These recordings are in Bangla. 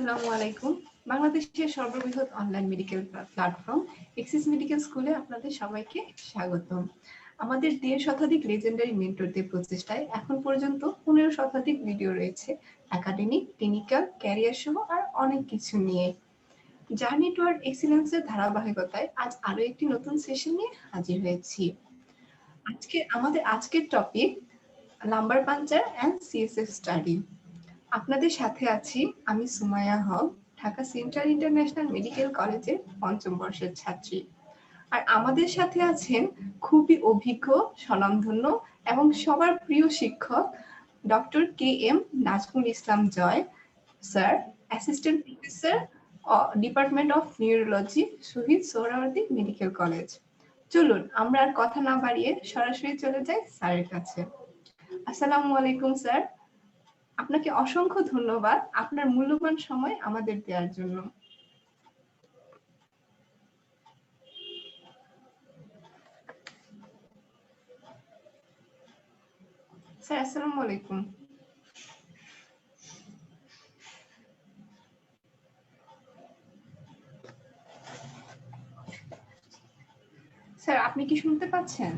আসসালামু আলাইকুম। বাংলাদেশের সর্ববৃহৎ online medical platform axis medical স্কুলে আপনাদের সবাইকে স্বাগতম। আমাদের 1.5 শতাধিক লেজেন্ডারি মেন্টরদের প্রচেষ্টায় এখন পর্যন্ত 15 শতাধিক ভিডিও রয়েছে একাডেমিক, ক্লিনিক্যাল, ক্যারিয়ার সহ আর অনেক কিছু নিয়ে। জার্নি টুয়ার্ড এক্সিলেন্সের ধারাবাহিকতায় আজ আরো একটি নতুন সেশন নিয়ে হাজির হয়েছি। আমাদের আজকের topic lumber puncture and CSF study. আপনাদের সাথে আছি আমি সুমাইয়া হক, ঢাকা সেন্ট্রাল ইন্টারন্যাশনাল মেডিকেল কলেজের 5ম বর্ষের ছাত্রী। আর আমাদের সাথে আছেন খুবই অভিজ্ঞ, স্বনামধন্য এবং সবার প্রিয় শিক্ষক doctor KM Nazmul Islam Joy sir, assistant professor, department of neurology, Shaheed Suhrawardy medical college. চলুন আমরা আর কথা না বাড়িয়ে সরাসরি চলে যাই স্যারের কাছে। আসসালামু আলাইকুম স্যার। আপনাকে অসংখ্য ধন্যবাদ আপনার মূল্যবান সময় আমাদের দেওয়ার জন্য। স্যার আসসালামু আলাইকুম। স্যার আপনি কি শুনতে পাচ্ছেন?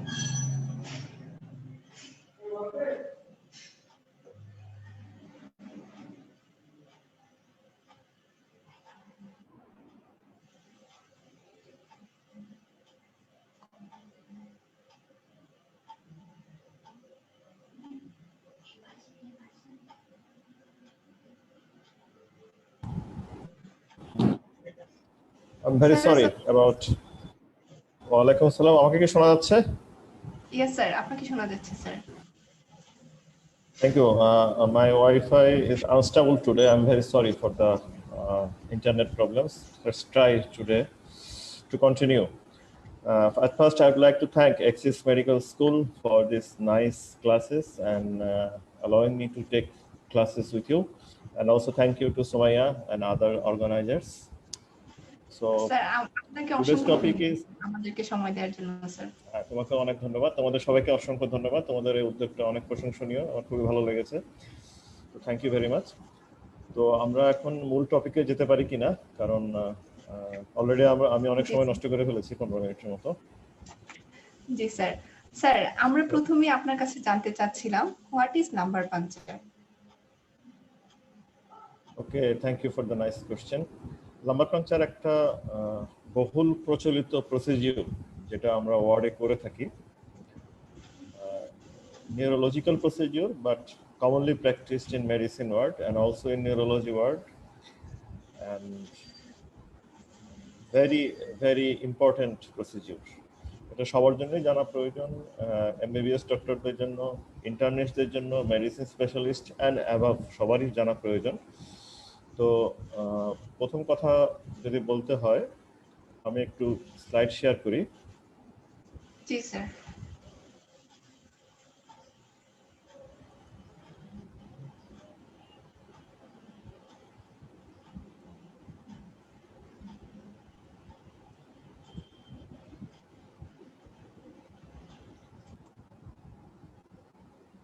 I'm very sorry about. ওয়ালাইকুম আসসালাম, আমাকে কি শোনা যাচ্ছে? Yes স্যার, আপনাকে শোনা যাচ্ছে sir. Thank you. My Wi-Fi is unstable today. I'm very sorry for the internet problems. Let's try today to continue. At first, I would like to thank Axis Medical School for these nice classes and allowing me to take classes with you. And also thank you to Sumaya and other organizers. So today's topic is আমাদেরকে সময় দেওয়ার জন্য স্যার। তোমাকে অনেক ধন্যবাদ, তোমাদের সবাইকে অসংখ্য ধন্যবাদ। তোমাদের এই উদ্যোগটা অনেক প্রশংসনীয়, আমার খুবই ভালো লেগেছে। তো থ্যাংক ইউ ভেরি মাচ। তো আমরা এখন মূল টপিকে যেতে পারি কিনা, কারণ অলরেডি আমি অনেক সময় নষ্ট করে ফেলেছি, 15 মিনিটের মতো। জি স্যার। স্যার আমরা প্রথমেই আপনার কাছে জানতে চাচ্ছিলাম what is lumbar puncture? Okay, thank you for the nice question. Lumbar puncture একটা বহুল প্রচলিত প্রসিডিউর যেটা আমরা ওয়ার্ডে করে থাকি, neurological procedure but commonly practiced in medicine ward and also in neurology ward, and very important procedure. এটা সবার জন্যই জানা প্রয়োজন, MBBS ডক্টরদের জন্য, ইন্টার্নিস্টদের জন্য, মেডিসিন স্পেশালিস্ট অ্যান্ড অ্যাবাভ সবারই জানা প্রয়োজন। তো প্রথম কথা যদি বলতে হয়, আমি একটু স্লাইড শেয়ার করি। জি sir.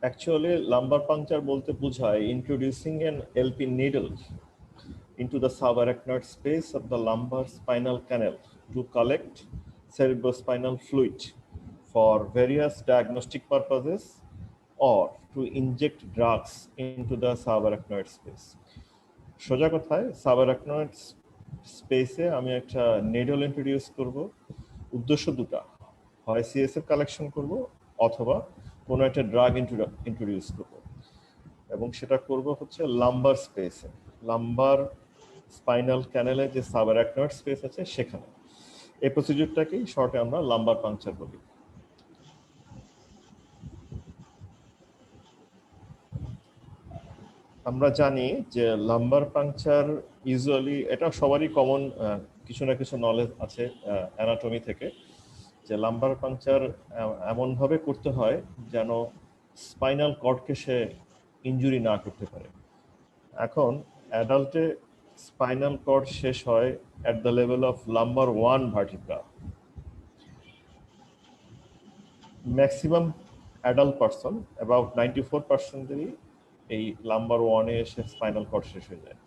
Actually, lumbar puncture bolte bujhai introducing an LP needle into the subarachnoid space of the lumbar spinal canal to collect cerebrospinal fluid for various diagnostic purposes or to inject drugs into the subarachnoid space. সোজা কথায় সাবারাকনয়েড স্পেসে আমি একটা নেডল ইন্ট্রোডিউস করব, উদ্দেশ্য দুটো, হয় সিএসএফ কালেকশন করব অথবা কোনো একটা ড্রাগ ইন্ট্রোডিউস করব, এবং সেটা করব হচ্ছে লাম্বার স্পেসে, লাম্বার স্পাইনাল ক্যানেলে যে সাবারাকনয়েড স্পেস আছে সেখানে। এই প্রসিডিউরটাকেই শর্টে আমরা লাম্বার পাংচার বলি। আমরা জানি যে লাম্বার পাংচার ইউজুয়ালি, এটা সবারই কমন কিছু না কিছু নলেজ আছে অ্যানাটমি থেকে, যে লাম্বার পাংচার এমনভাবে করতে হয় যেন স্পাইনাল কর্ডকে সে ইনজুরি না করতে পারে। এখন অ্যাডাল্টে স্পাইনাল কর্ড শেষ হয় at the level of lumbar 1 vertebra. Maximum adult person, about 94%-এরই এই লাম্বার 1-এ এসে স্পাইনাল কর্ড শেষ হয়ে যায়।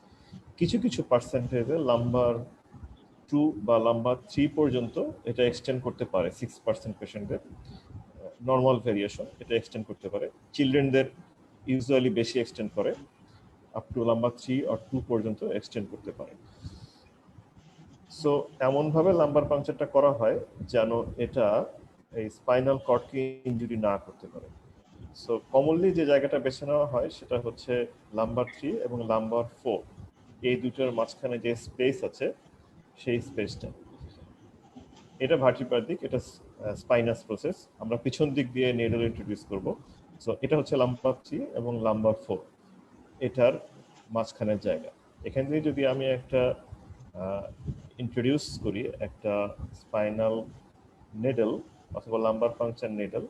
কিছু কিছু পার্সেন্টেজে লাম্বার 2 বা লাম্বার 3 পর্যন্ত এটা এক্সটেন্ড করতে পারে 6% পেশেন্টদের নর্মাল ভেরিয়েশন এটা এক্সটেন্ড করতে পারে। চিলড্রেনদের ইউজুয়ালি বেশি এক্সটেন্ড করে আপ টু লাম্বার 3 or 2 পর্যন্ত এক্সটেন্ড করতে পারে। সো এমনভাবে লাম্বার পাংচারটা করা হয় যেন এটা এই স্পাইনাল কর্ডকে ইনজুরি না করতে পারে। সো কমনলি যে জায়গাটা বেছে নেওয়া হয় সেটা হচ্ছে লাম্বার 3 এবং লাম্বার 4, এই দুটোর মাঝখানে যে স্পেস আছে সেই স্পেসটা। এটা ভার্টিব্রাল, এটা স্পাইনাস প্রসেস। আমরা পিছন দিক দিয়ে নিডল ইন্ট্রোডিউস করব। সো এটা হচ্ছে লাম্বার 3 এবং লাম্বার 4, এটার মাঝখানের জায়গা। এখান থেকে যদি আমি একটা ইন্ট্রোডিউস করি একটা স্পাইনাল নেডল অথবা লাম্বার পাংচার নেডল,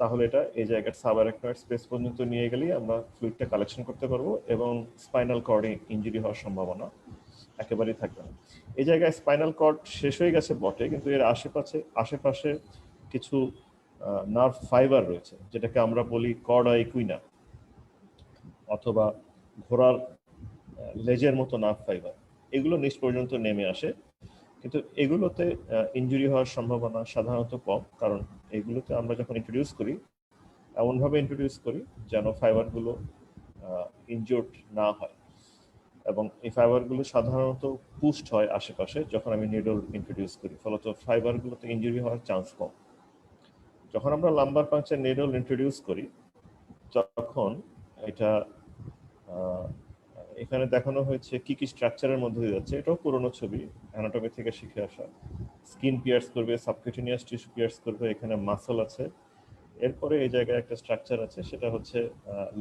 তাহলে এটা এই জায়গার সাবআরাকনয়েড স্পেস পর্যন্ত নিয়ে গেলেই আমরা ফ্লুইডটা কালেকশন করতে পারবো এবং স্পাইনাল কর্ডে ইনজুরি হওয়ার সম্ভাবনা একেবারেই থাকবে না। এই জায়গায় স্পাইনাল কর্ড শেষ হয়ে গেছে বটে, কিন্তু এর আশেপাশে কিছু নার্ভ ফাইবার রয়েছে, যেটাকে আমরা বলি কর্ডা ইকুইনা অথবা ঘোড়ার লেজের মতো নার্ভ ফাইবার। এগুলো নিচ পর্যন্ত নেমে আসে, কিন্তু এগুলোতে ইনজুরি হওয়ার সম্ভাবনা সাধারণত কম, কারণ এগুলোতে আমরা যখন ইন্ট্রোডিউস করি এমনভাবে ইন্ট্রোডিউস করি যেন ফাইবারগুলো ইনজুর্ড না হয়, এবং এই ফাইবারগুলো সাধারণত পুস্ট হয় আশেপাশে যখন আমি নিডল ইন্ট্রোডিউস করি, ফলত ফাইবারগুলোতে ইনজুরি হওয়ার চান্স কম। যখন আমরা লাম্বার পাংচার নিডল ইন্ট্রোডিউস করি তখন এটা এখানে দেখানো হয়েছে কি কি স্ট্রাকচারের মধ্যে দিয়ে যাচ্ছে। এটাও পুরনো ছবি, অ্যানাটমি থেকে শিখে আসা। স্কিন পিয়ার্স করবে, সাবকিউটেনিয়াস টিস্যু পিয়ার্স করবে, এখানে মাসল আছে। এরপরে এই জায়গায় একটা স্ট্রাকচার আছে, সেটা হচ্ছে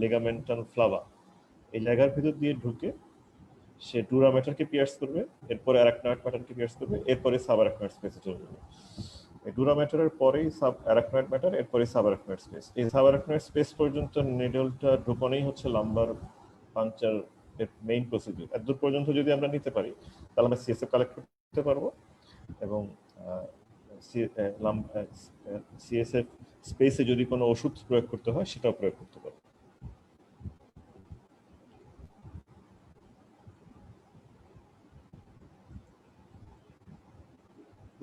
লিগামেন্টাল ফ্লাভা। এই জায়গার ভিতর দিয়ে ঢুকে সে ডুরামেটারকে পিয়ার্স করবে, এরপরে অ্যারাকনয়েড প্যাটার্নকে পিয়ার্স করবে, এরপরে সাবআরাকনয়েড স্পেসে চলে যাবে। এই ডুরামেটারের পরেই অ্যারাকনয়েড ম্যাটার, এরপরে সাবআরাকনয়েড স্পেস। এই সাবআরাকনয়েড স্পেস পর্যন্ত নিডলটা ঢুকানোই হচ্ছে লাম্বার পাংচার এর মেইন প্রসিডিউর। এতদূর পর্যন্ত যদি আমরা নিতে পারি তাহলে আমরা সিএসএফ কালেক্ট করতে পারবো এবং সিএসএফ স্পেসে যদি কোনো ওষুধ প্রয়োগ করতে হয় সেটাও প্রয়োগ করতে পারবো।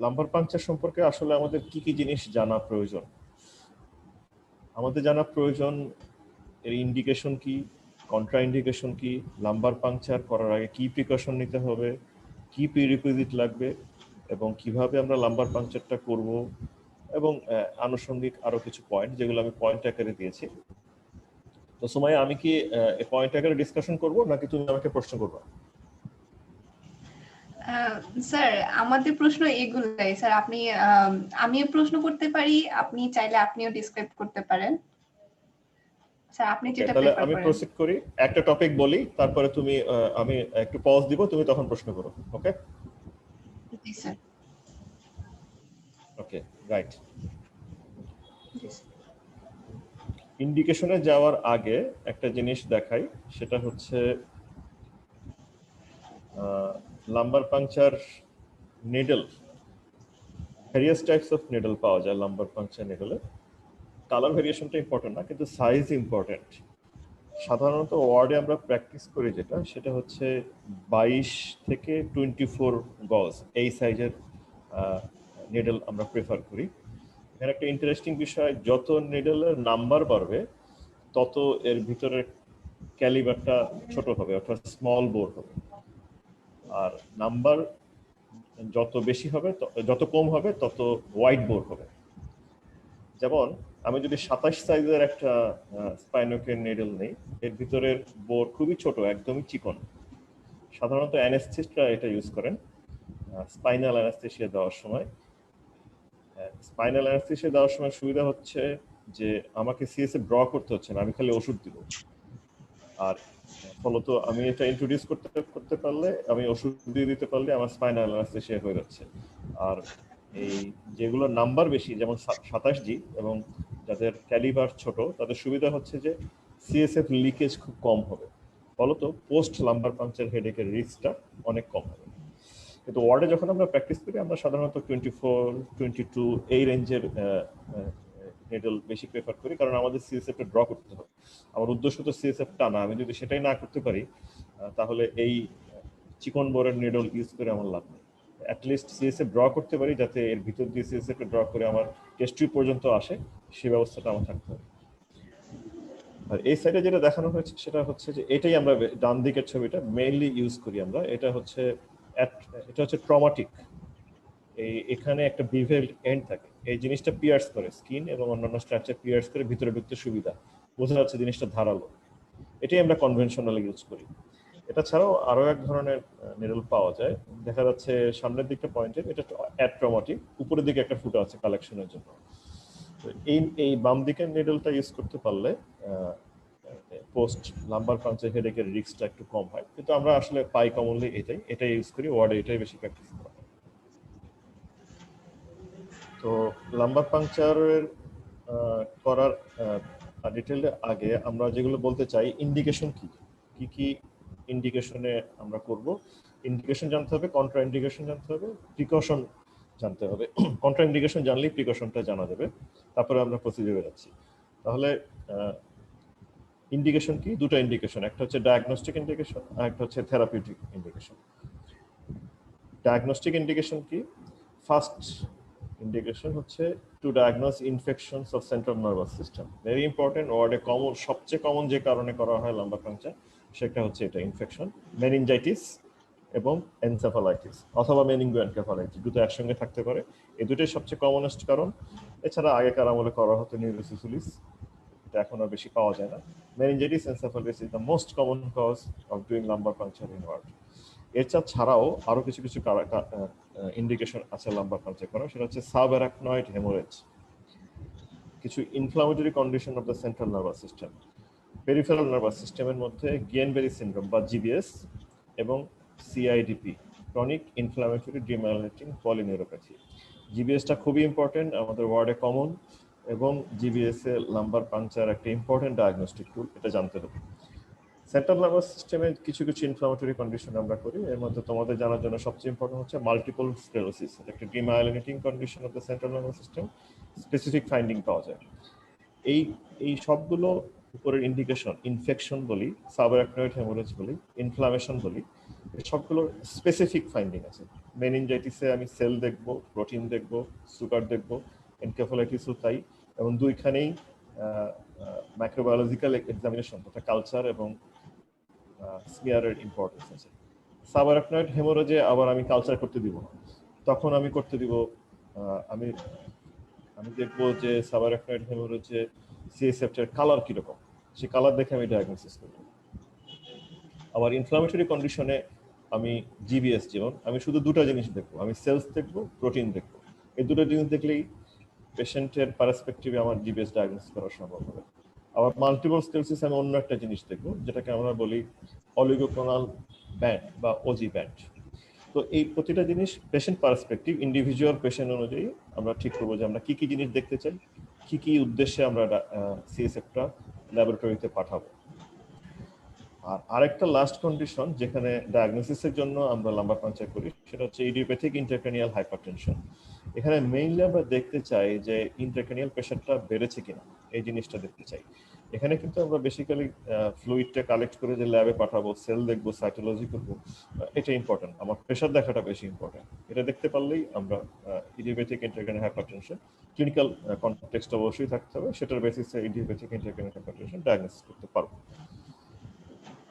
লাম্বার পাংচার সম্পর্কে আসলে আমাদের কি কি জিনিস জানা প্রয়োজন? আমাদের জানা প্রয়োজন এর ইন্ডিকেশন কি, কন্ট্রা ইন্ডিকেশন কি, লাম্বার পাংচার করার আগে কি প্রিকশন নিতে হবে, কি প্রিরিকুইজিট লাগবে, এবং কিভাবে আমরা লাম্বার পাংচারটা করব, এবং আনুষঙ্গিক আরো কিছু পয়েন্ট যেগুলো আমি পয়েন্ট আকারে দিয়েছি। তো সময় আমি কি এই পয়েন্ট আকারে ডিসকাশন করব নাকি তুমি আমাকে প্রশ্ন করবে? স্যার আমাদের প্রশ্ন এগুলাই স্যার। আপনি আমি প্রশ্ন করতে পারি, আপনি চাইলে আপনিও ডিসক্রাইব করতে পারেন স্যার, আপনি যেটা তাহলে প্রেফার আমি করেন। প্রসিড করি, একটা টপিক বলি, তারপরে তুমি আমি একটু পজ দিব, তুমি তখন প্রশ্ন করো। ওকে জি স্যার। Okay right. ইন্ডিকেশনে যাওয়ার আগে একটা জিনিস দেখাই, সেটা হচ্ছে lumber puncture needle. Various types of needle পাওয়া যায় লাম্বার পাংচার নিডলে। কালার ভেরিয়েশনটা ইম্পর্টেন্ট না, কিন্তু সাইজ ইম্পর্টেন্ট। সাধারণত ওয়ার্ডে আমরা প্র্যাকটিস করি যেটা, সেটা হচ্ছে 22 থেকে 24 গজ এই সাইজের নিডল আমরা প্রেফার করি। এখানে একটা ইন্টারেস্টিং বিষয়, যত নিডলের নাম্বার বাড়বে তত এর ভিতরের ক্যালিবারটা ছোট হবে, অর্থাৎ স্মল বোর হবে। আর নাম্বার যত বেশি হবে, যত কম হবে তত ওয়াইড বোর হবে। যেমন আমি যদি 27 সাইজের একটা স্পাইনোকের নিডল নেই, এর ভিতরের বোর খুবই ছোট, একদমই চিকন। সাধারণত অ্যানেস্থেটিস্টরা এটা ইউজ করেন স্পাইনাল অ্যানেস্থেসিয়া দেওয়ার সময়। স্পাইনাল অ্যানেস্থেসিয়া দেওয়ার সময় সুবিধা হচ্ছে যে আমাকে সিএসএফ ড্র করতে হচ্ছে না, আমি খালি ওষুধ দিব। আর ফলত আমি এটা ইন্ট্রোডিউস করতে পারলে, আমি ওষুধ দিয়ে দিতে পারলে আমার স্পাইনাল অ্যানেস্থেসিয়া হয়ে যাচ্ছে। আর এই যেগুলো নাম্বার বেশি, যেমন 27G, এবং যাদের ক্যালিবার ছোট, তাদের সুবিধা হচ্ছে যে সিএসএফ লিকেজ খুব কম হবে, ফলত পোস্ট লাম্বার পাংচার হেডেকের রিস্কটা অনেক কম হবে। কিন্তু ওয়ার্ডে যখন আমরা প্র্যাকটিস করি আমরা সাধারণত 24, 22 এই রেঞ্জের নিডল বেশি প্রেফার করি, কারণ আমাদের সিএসএফ টা ড্র করতে হবে। আমার উদ্দেশ্য তো সিএসএফ টা না, আমি যদি সেটাই না করতে পারি তাহলে এই চিকন বোরের নিডল ইউজ করে আমার লাভ নেই। অ্যাটলিস্ট সিএসএফ ড্র করতে পারি, যাতে এর ভিতর দিয়ে সিএসএফ ড্র করে আমার টেস্ট টিউব পর্যন্ত আসে, সেই ব্যবস্থাটা আমার থাকতে হবে। আর এই সাইডে যেটা দেখানো হয়েছে সেটা হচ্ছে যে এটাই আমরা ডান দিকের ছবিটা মেইনলি ইউজ করি আমরা। এটা হচ্ছে ট্রমাটিক। এখানে একটা বিভেল এন্ড থাকে, এই জিনিসটা পিয়ার্স করে স্কিন এবং অন্যান্য স্ট্রাকচার পিয়ার্স করে ভিতরে ঢুকতে সুবিধা, বোঝা যাচ্ছে জিনিসটা ধারালো। এটাই আমরা কনভেনশনাল ইউজ করি। এটা ছাড়াও আরো এক ধরনের নিডল পাওয়া যায়, দেখা যাচ্ছে সামনের দিকটা পয়েন্টের, এটা অ্যাট্রমাটিক, উপরের দিকে একটা ফুটো আছে কালেকশনের জন্য। এই বাম দিকের নিডলটা ইউজ করতে পারলে পোস্ট লাম্বার পাঞ্চের হেডেকের রিস্কটা একটু কম হয়, কিন্তু আমরা আসলে পাই কমনলি এটাই ইউজ করি, ওয়ার্ডে এটাই বেশি প্র্যাকটিস করা হয়। তো লাম্বার পাংচারের করার ডিটেইলে আগে আমরা যেগুলো বলতে চাই, ইন্ডিকেশন কি কি ইন্ডিকেশনে আমরা করব। ইন্ডিকেশন জানতে হবে, কন্ট্রা ইন্ডিকেশন জানতে হবে, প্রিকশন জানতে হবে। কন্ট্রা ইন্ডিকেশন জানলেই প্রিকশনটা জানা যাবে, তারপরে আমরা প্রসিডিউরে যাচ্ছি। তাহলে ইন্ডিকেশন কি? দুটো ইন্ডিকেশন, একটা হচ্ছে ডায়াগনস্টিক ইন্ডিকেশন আর একটা হচ্ছে থেরাপিউটিক ইন্ডিকেশন। ডায়াগনস্টিক ইন্ডিকেশন কি? ফার্স্ট ইন্ডিকেশন হচ্ছে to diagnose infections of central nervous system. Very important, ওয়ার্ডে কমন, সবচেয়ে কমন যে কারণে করা হয় লাম্বার পাংচার, সেটা হচ্ছে এটা ইনফেকশন, মেনিনজাইটিস এবং এনসেফালাইটিস অথবা মেনিনগোএনকেফালাইটিস, দুটো একসঙ্গে থাকতে পারে। এই দুটোই সবচেয়ে কমনেস্ট কারণ। এছাড়া আগেকার আমলে করা হতো নিউরোসিফিলিস, এটা এখন আর বেশি পাওয়া যায় না। Meningitis encephalitis is the most common cause of doing lumbar puncture in world. এছাড়া ছাড়াও আরো কিছু ইন্ডিকেশন আছে লাম্বার পাংচার করার, সেটা হচ্ছে সাবঅ্যারাকনয়েড হেমোরেজ, কিছু inflammatory condition of the central nervous system, peripheral nervous সিস্টেমের মধ্যে গিয়েনবেরি সিনড্রোম বা জিবিএস এবং CIDP, chronic inflammatory demyelinating polyneuropathy. জিবিএসটা খুবই ইম্পর্টেন্ট, আমাদের ওয়ার্ডে কমন, এবং জিবিএস এ লাম্বার পাংচার একটা ইম্পর্টেন্ট ডায়াগনস্টিক টুল, এটা জানতে হবে। সেন্ট্রাল নার্ভাস সিস্টেমের কিছু ইনফ্লামেটরি কন্ডিশন আমরা করি, এর মধ্যে তোমাদের জানার জন্য সবচেয়ে ইম্পর্টেন্ট হচ্ছে মাল্টিপল স্ক্লেরোসিস, একটা demyelinating condition of the central nervous system. Specific finding পাওয়া যায়। এই সবগুলো উপরের ইন্ডিকেশন, ইনফেকশন বলি, সাবঅ্যারাকনয়েড হেমোরেজ বলি, ইনফ্লামেশন বলি, এই সবগুলোর স্পেসিফিক ফাইন্ডিং আছে। মেনিনজাইটিসে আমি সেল দেখব, প্রোটিন দেখব, সুগার দেখব, এনকেফালাইটিসও তাই, এবং দুইখানেই মাইক্রোবায়োলজিক্যাল এক্সামিনেশন অর্থাৎ কালচার এবং স্মিয়ারের ইম্পর্টেন্স আছে। সাবঅ্যারাকনয়েড হেমোরেজে আবার আমি কালচার করতে দিব না, তখন আমি করতে দিব আমি দেখবো যে সাবঅ্যারাকনয়েড হেমোরেজে সিএসএফ এর কালার কিরকম, সেই কালার দেখে আমি ডায়াগনোসিস করব। আবার ইনফ্লামেটরি কন্ডিশনে আমি জিবিএস, যেমন আমি শুধু দুটো জিনিস দেখবো, আমি সেলস দেখবো, প্রোটিন দেখবো। এই দুটো জিনিস দেখলেই পেশেন্টের পার্সপেক্টিভে আমার জিবিএস ডায়াগনোসিস করা সম্ভব হবে। আবার মাল্টিপল স্ক্লেরোসিস আমি অন্য একটা জিনিস দেখবো, যেটাকে আমরা বলি অলিগোক্লোনাল ব্যান্ড বা ওজি ব্যান্ড। তো এই প্রতিটা জিনিস পেশেন্ট পার্সপেক্টিভ, ইন্ডিভিজুয়াল পেশেন্ট অনুযায়ী আমরা ঠিক করবো যে আমরা কি কি জিনিস দেখতে চাই, কি কি উদ্দেশ্যে আমরা সিএসএফটা ল্যাবরেটরিতে পাঠাবো। আর আরেকটা লাস্ট কন্ডিশন যেখানে ডায়াগনোসিসের জন্য আমরা লাম্বার পাংচার করি, সেটা হচ্ছে ইডিওপ্যাথিক ইন্ট্রাক্রেনিয়াল হাইপারটেনশন। এখানে মেইনলি আমরা দেখতে চাই যে ইন্ট্রাক্রেনিয়াল প্রেশারটা বেড়েছে কিনা, এই জিনিসটা দেখতে চাই। এখানে কিন্তু আমরা বেসিক্যালি ফ্লুইডটা কালেক্ট করে যে ল্যাবে পাঠাবো, সেল দেখবো, সাইটোলজি করবো, এটা ইম্পর্টেন্ট। আমার প্রেশার দেখাটা বেশি ইম্পর্টেন্ট। এটা দেখতে পারলেই আমরা idiopathic intracranial hypertension, clinical context অবশ্যই থাকতে হবে, সেটার বেসিসে ইডিওপ্যাথিক ইন্ট্রাক্রেনিয়াল হাইপারটেনশন ডায়াগনোসিস করতে পারবো।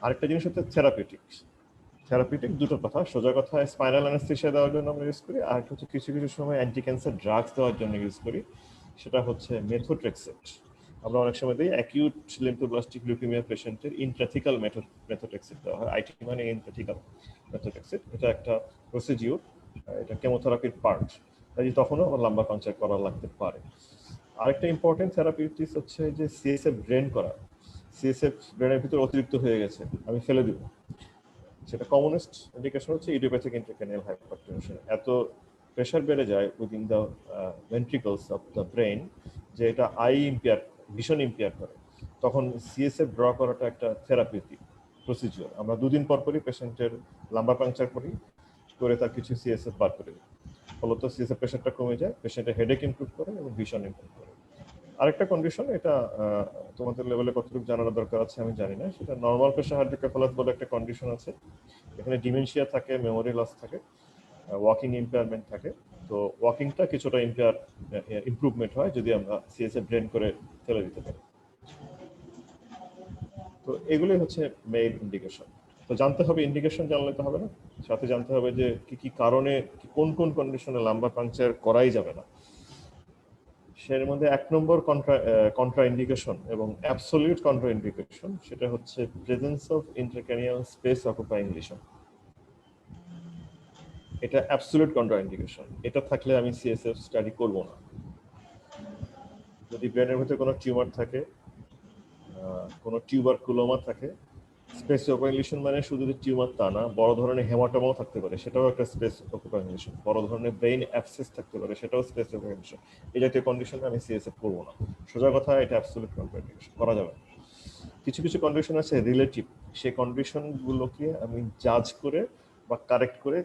আরেকটা জিনিস হচ্ছে থেরাপিউটিক্স। থেরাপিউটিক দুটো কথা, সোজা কথা স্পাইনাল অ্যানেস্থেসিয়া দেওয়ার জন্য আমরা ইউজ করি, আর একটা হচ্ছে কিছু সময় অ্যান্টি ক্যান্সার ড্রাগস দেওয়ার জন্য ইউজ করি, সেটা হচ্ছে মেথোট্রেক্সেট। আমরা অনেক সময় দিই অ্যাকিউট লিম্ফোব্লাস্টিক লিউকেমিয়া পেশেন্টের ইন্ট্রাথিক্যাল মেথোট্রেক্সেট দেওয়া হয়, আইটি মানে ইন্ট্রাথিক্যাল মেথোট্রেক্সেট। এটা একটা প্রসিডিউর, এটা কেমোথেরাপির পার্ট, তাই তখনও আমার লাম্বার পাংচার করা লাগতে পারে। আরেকটা ইম্পর্টেন্ট থেরাপিউটিক্স হচ্ছে যে সিএসএফ ড্রেন করা। সিএসএফ ব্রেনের ভিতরে অতিরিক্ত হয়ে গেছে, আমি ফেলে দিব, সেটা কমনেস্ট ইন্ডিকেশন হচ্ছে ইডিওপ্যাথিক ইন্ট্রাক্রেনিয়াল হাইপারটেনশন। এত প্রেশার বেড়ে যায় within the ভেন্ট্রিকলস of the brain যে এটা ভিশন ইম্পেয়ার করে, তখন সিএসএফ ড্র করাটা একটা থেরাপিউটিক প্রসিজিওর। আমরা 2 দিন পরই পেশেন্টের লাম্বার পাংচার করি, করে তার কিছু সিএসএফ বার করে দিই, ফলত সিএসএফ প্রেশারটা কমে যায়, পেশেন্টের হেডেক ইমপ্রুভ করে এবং ভিশন ইমপ্রুভ করে। আরেকটা কন্ডিশন, এটা তোমাদের লেভেলে কতটুকু জানার দরকার আছে আমি জানি না, সেটা নরমাল প্রেশার হাইড্রোকেফালাস বলে একটা কন্ডিশন আছে। এখানে ডিমেনশিয়া থাকে, মেমোরি লস থাকে, ওয়াকিং ইম্পেয়ারমেন্ট থাকে। তো ওয়াকিংটা কিছুটা ইমপ্রুভমেন্ট হয় যদি আমরা সিএসএফ ড্রেন করে ফেলে দিতে পারি। তো এগুলোই হচ্ছে মেইন ইন্ডিকেশন। তো জানতে হবে, ইন্ডিকেশন জানলে তো হবে না, সাথে জানতে হবে যে কি কি কারণে কোন কোন কন্ডিশনে লাম্বার পাংচার করাই যাবে না। সের মধ্যে 1 নম্বর কন্ট্রা ইন্ডিকেশন এবং অ্যাবসলিউট কন্ট্রা ইন্ডিকেশন, সেটা হচ্ছে presence of ইন্ট্রাক্র্যানিয়াল space occupying lesion. এটা অ্যাবসলিউট কন্ট্রা ইন্ডিকেশন, এটা থাকলে আমি সিএসএফ স্টাডি করব না। যদি ব্রেনের ভিতরে কোনো টিউমার থাকে, কোনো টিউবারকুলোমা থাকে, স্পেস অকুপাইং লিশন মানে শুধু যে টিউমার তা না, বড় ধরনের হেমাটোমাও থাকতে পারে, সেটাও একটা স্পেস অকুপাইং লিশন। বড় ধরনের ব্রেইন অ্যাবসেস থাকতে পারে, সেটাও স্পেস অকুপাইং লিশন। এই জাতীয় কন্ডিশনে আমি সিএসএফ করব না। সোজা কথা, এটা অ্যাবসলিউট কন্ট্রাইন্ডিকেশন, করা যাবে না। কিছু কিছু কন্ডিশন আছে রিলেটিভ, সেই কন্ডিশনগুলোকে আমি জাজ করে বা কারেক্ট করে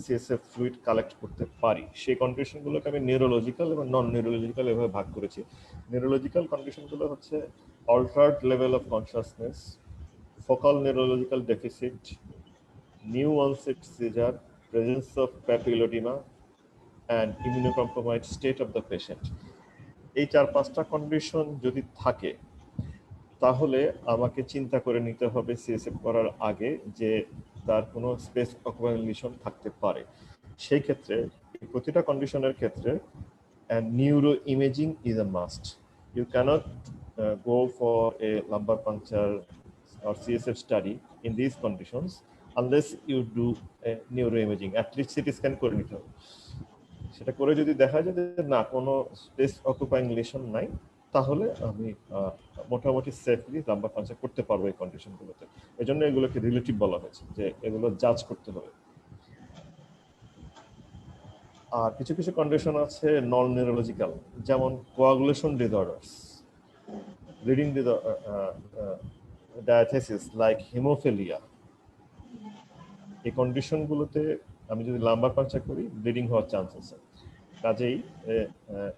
সিএসএফ ফ্লুইড কালেক্ট করতে পারি। সেই কন্ডিশনগুলোকে আমি নিউরোলজিক্যাল এবং নন নিউরোলজিক্যাল এভাবে ভাগ করেছি। নিউরোলজিক্যাল কন্ডিশনগুলো হচ্ছে altered level of consciousness, focal neurological deficit, new onset seizure, presence of papilledema, and immunocompromised state of the patient. এই 4-5টা কন্ডিশন যদি থাকে তাহলে আমাকে চিন্তা করে নিতে হবে সিএসএফ করার আগে যে তার কোনো স্পেস অকুপাইং লিশন থাকতে পারে। সেই ক্ষেত্রে প্রতিটা কন্ডিশনের ক্ষেত্রে neuro imaging is a must. You can't go for a lumbar puncture or CSF study in these conditions unless you do a neuroimaging, at least CT scan করে নিতে হবে। সেটা করে যদি দেখা যায় যে না কোনো স্পেস অকুপাইং লিশন নাই, তাহলে আমি মোটামুটি সেফলি লাম্বার পাংচার করতে পারবো এই কন্ডিশনগুলোতে। এই জন্য এগুলোকে রিলেটিভ বলা হয়েছে, যে এগুলো জাজ করতে হবে। আর কিছু কিছু কন্ডিশন আছে নন নিউরোলজিক্যাল, যেমন coagulation disorders, bleeding diathesis like haemophilia. এই কন্ডিশনগুলোতে আমি যদি লাম্বার পাংচার করি ব্লিডিং হওয়ার চান্স আছে। কাজেই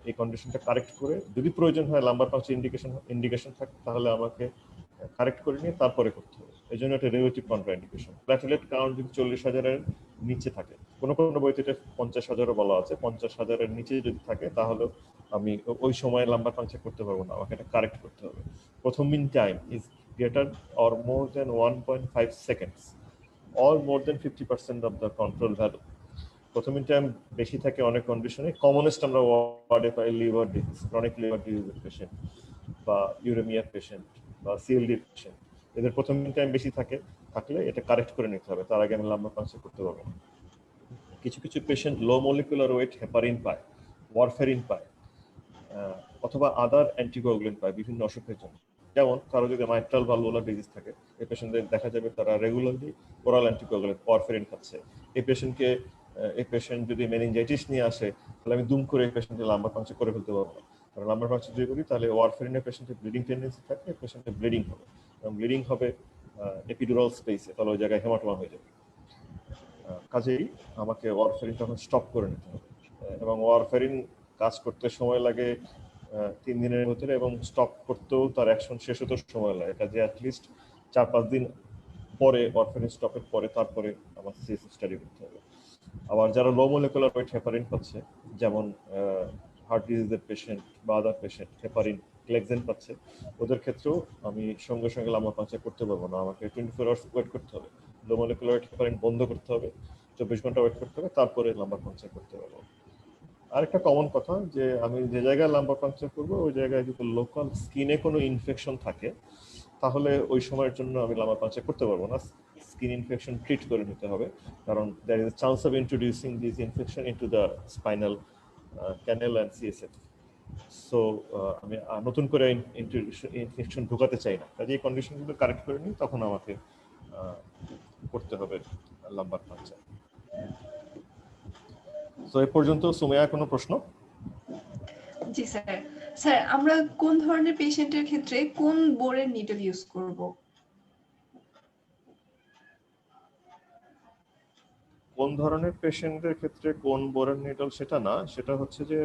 এই কন্ডিশনটা কারেক্ট করে, যদি প্রয়োজন হয় লাম্বার পাংচার ইন্ডিকেশন থাকে, তাহলে আমাকে কারেক্ট করে নিয়ে তারপরে করতে হবে। এই জন্য একটা রিলেটিভ কন্ট্রা ইন্ডিকেশন। প্ল্যাটেলেট কাউন্ট যদি 40,000-এর নিচে থাকে, কোনো কোনো বইতে এটা 50,000-ও বলা আছে, 50,000-এর নিচে যদি থাকে তাহলে আমি ওই সময় লাম্বার পাংচার করতে পারবো না, আমাকে এটা কারেক্ট করতে হবে। প্রথম mean time is greater or more than 1.5 seconds or more than 50% of the control value. প্রথম টাইম বেশি থাকে অনেক কন্ডিশনে। কমনেস্ট আমরা ওয়ার্ডে পাই লিভার ডিজিজ, ক্রনিক লিভার ডিজিজের পেশেন্ট বা ইউরেমিয়ার পেশেন্ট বা সিএলডি পেশেন্ট, এদের প্রথম টাইম বেশি থাকলে এটা কারেক্ট করে নিতে হবে, তার আগে আমি লাম্বার পাংচার করতে পারবো না। কিছু কিছু পেশেন্ট লো মলিকুলার ওয়েট হেপারিন পায়, ওয়ারফেরিন পায়, অথবা আদার অ্যান্টিকোয়াগুলেন্ট পায় বিভিন্ন অসুখের জন্য। যেমন কারো যদি মাইট্রাল ভালভুলার ডিজিজ থাকে, এই পেশেন্টদের দেখা যাবে তারা রেগুলারলি ওরাল অ্যান্টিকোয়াগুলেন্ট ওয়ারফেরিন খাচ্ছে। এই পেশেন্ট যদি মেনিনজাইটিস নিয়ে আসে, তাহলে আমি দুম করে এই পেশেন্টের লাম্বার পাংচার করে ফেলতে পারবো না। কারণ লাম্বার পাংচার যদি করি তাহলে ওয়ারফেরিনের পেশেন্টের ব্লিডিং টেন্ডেন্সি থাকে, পেশেন্টের ব্লিডিং হবে, এবং ব্লিডিং হবে এপিডুরাল স্পেসে, তাহলে ওই জায়গায় হেমাটোমা হয়ে যাবে। কাজেই আমাকে ওয়ারফেরিন তখন স্টপ করে নিতে হবে, এবং ওয়ারফেরিন কাজ করতে সময় লাগে 3 দিনের ভিতরে, এবং স্টপ করতেও তার অ্যাকশন শেষ হতে সময় লাগে। কাজে অ্যাটলিস্ট 4-5 দিন পরে ওয়ারফেরিন স্টপের পরে তারপরে আমার সিএসএফ স্টাডি করতে হবে। আবার যারা লো মলিকুলার ওয়েট হেপারিন পাচ্ছে, যেমন হার্ট ডিজিজের পেশেন্ট বা আদার পেশেন্ট হেপারিন ক্লেক্সেন পাচ্ছে, ওদের ক্ষেত্রেও আমি সঙ্গে সঙ্গে লাম্বার পাংচার করতে পারবো না, আমাকে 24 আওয়ার্স ওয়েট করতে হবে। লো মলিকুলার ওয়েট হেপারিন বন্ধ করতে হবে, 24 ঘন্টা ওয়েট করতে হবে, তারপরে লাম্বার পাংচার করতে পারবো। আরেকটা কমন কথা, যে আমি যে জায়গায় লাম্বার পাংচার করবো ওই জায়গায় যদি লোকাল স্কিনে কোনো ইনফেকশন থাকে, তাহলে ওই সময়ের জন্য আমি লাম্বার পাংচার করতে পারবো না। স্কিন ইনফেকশন ট্রিট করে নিতে হবে, কারণ there is a chance of introducing this infection into the spinal canal and CSF. So আমি নতুন করে ইনফেকশন ঢোকাতে চাই না। কাজে এই কন্ডিশনগুলো কারেক্ট করে নিই, তখন আমাকে করতে হবে লাম্বার পাংচার। তো এই পর্যন্ত সুমাইয়া কোনো প্রশ্ন? জি স্যার। স্যার, আমরা কোন ধরনের পেশেন্টের ক্ষেত্রে কোন বোরের নিডল ইউজ করব? কোন ধরনের পেশেন্টদের ক্ষেত্রে কোন বোরের নিডল সেটা না, সেটা হচ্ছে যে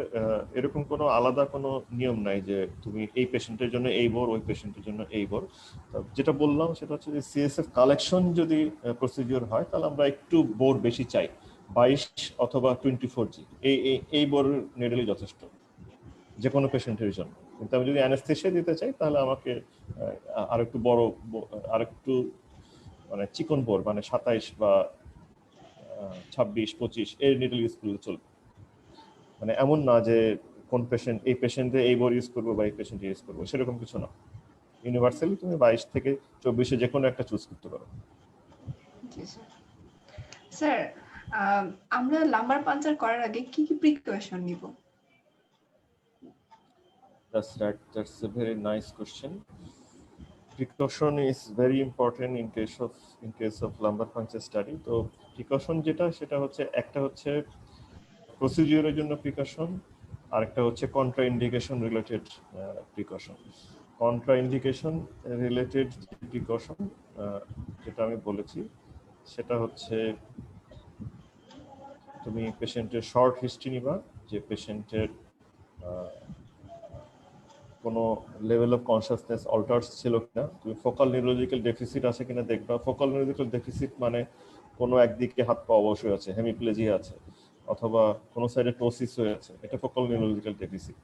এরকম কোনো আলাদা কোনো নিয়ম নাই যে তুমি এই পেশেন্টের জন্য এই বোর, ওই পেশেন্টের জন্য এই বোর। যেটা বললাম সেটা হচ্ছে যে সিএসএফ কালেকশন যদি প্রসিডিওর হয় তাহলে আমরা একটু বোর বেশি চাই, 22 অথবা 24G, এই বোর নিডলই যথেষ্ট যে কোনো পেশেন্টের জন্য। কিন্তু আমি যদি অ্যানেস্থেসিয়া দিতে চাই তাহলে আমাকে আরেকটু বড়, আরেকটু মানে চিকন বোর, মানে 27 বা 26-25 এর নিডল ইউজ করলে চলবে। মানে এমন না যে কোন পেশেন্ট এই পেশেন্টে এই বোর ইউজ করবো বা এই পেশেন্টে ইউজ করবো, সেরকম কিছু না। ইউনিভার্সালি তুমি 22 থেকে 24 যে কোনো একটা চুজ করতে পারো। স্যার, আমরা লাম্বার পাঞ্চার করার আগে কি কি প্রিকশন নিব? That's right. That's a very nice question. Precaution is very important in case of lumbar puncture study. তো প্রিকশন যেটা সেটা হচ্ছে, একটা হচ্ছে প্রসিডিউরের জন্য প্রিকশন, আরেকটা হচ্ছে contra indication related precaution. Contra indication related precaution যেটা আমি বলেছি সেটা হচ্ছে তুমি পেশেন্টের শর্ট হিস্ট্রি নিবা, যে পেশেন্টের কোনো লেভেল অফ কনসিয়াসনেস অল্টার্স ছিল কিনা, তুমি ফোকাল নিউরোলজিক্যাল ডেফিসিট আছে কিনা দেখবা। ফোকাল নিউরোলজিক্যাল ডেফিসিট মানে কোনো একদিকে হাত পা অবশ্যই আছে, হেমিপ্লেজিয়া আছে, অথবা কোনো সাইডে টোসিস হয়ে আছে, এটা ফোকাল নিউরোলজিক্যাল ডেফিসিট।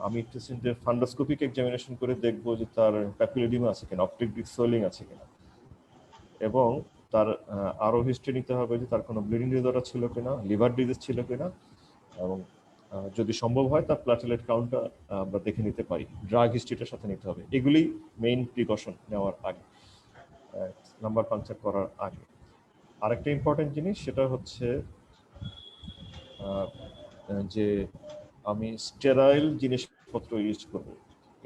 আমি পেশেন্টের ফান্ডোস্কোপিক এক্সামিনেশন করে দেখবো যে তার প্যাপিলোডিমা আছে কিনা, অপটিক ডিস্ক সোয়েলিং আছে কিনা, এবং তার আরও হিস্ট্রি নিতে হবে যে তার কোনো ব্লিডিং ডিসঅর্ডার ছিল কিনা, লিভার ডিজিজ ছিল কিনা, এবং যদি সম্ভব হয় তার প্লাটেলেট কাউন্টটা আমরা দেখে নিতে পারি। ড্রাগ হিস্ট্রিটার সাথে নিতে হবে। এগুলি মেইন প্রিকশন নেওয়ার আগে, লাম্বার পাঞ্চার করার আগে। আরেকটা ইম্পর্টেন্ট জিনিস সেটা হচ্ছে যে আমি স্টেরাইল জিনিসপত্র ইউজ করব।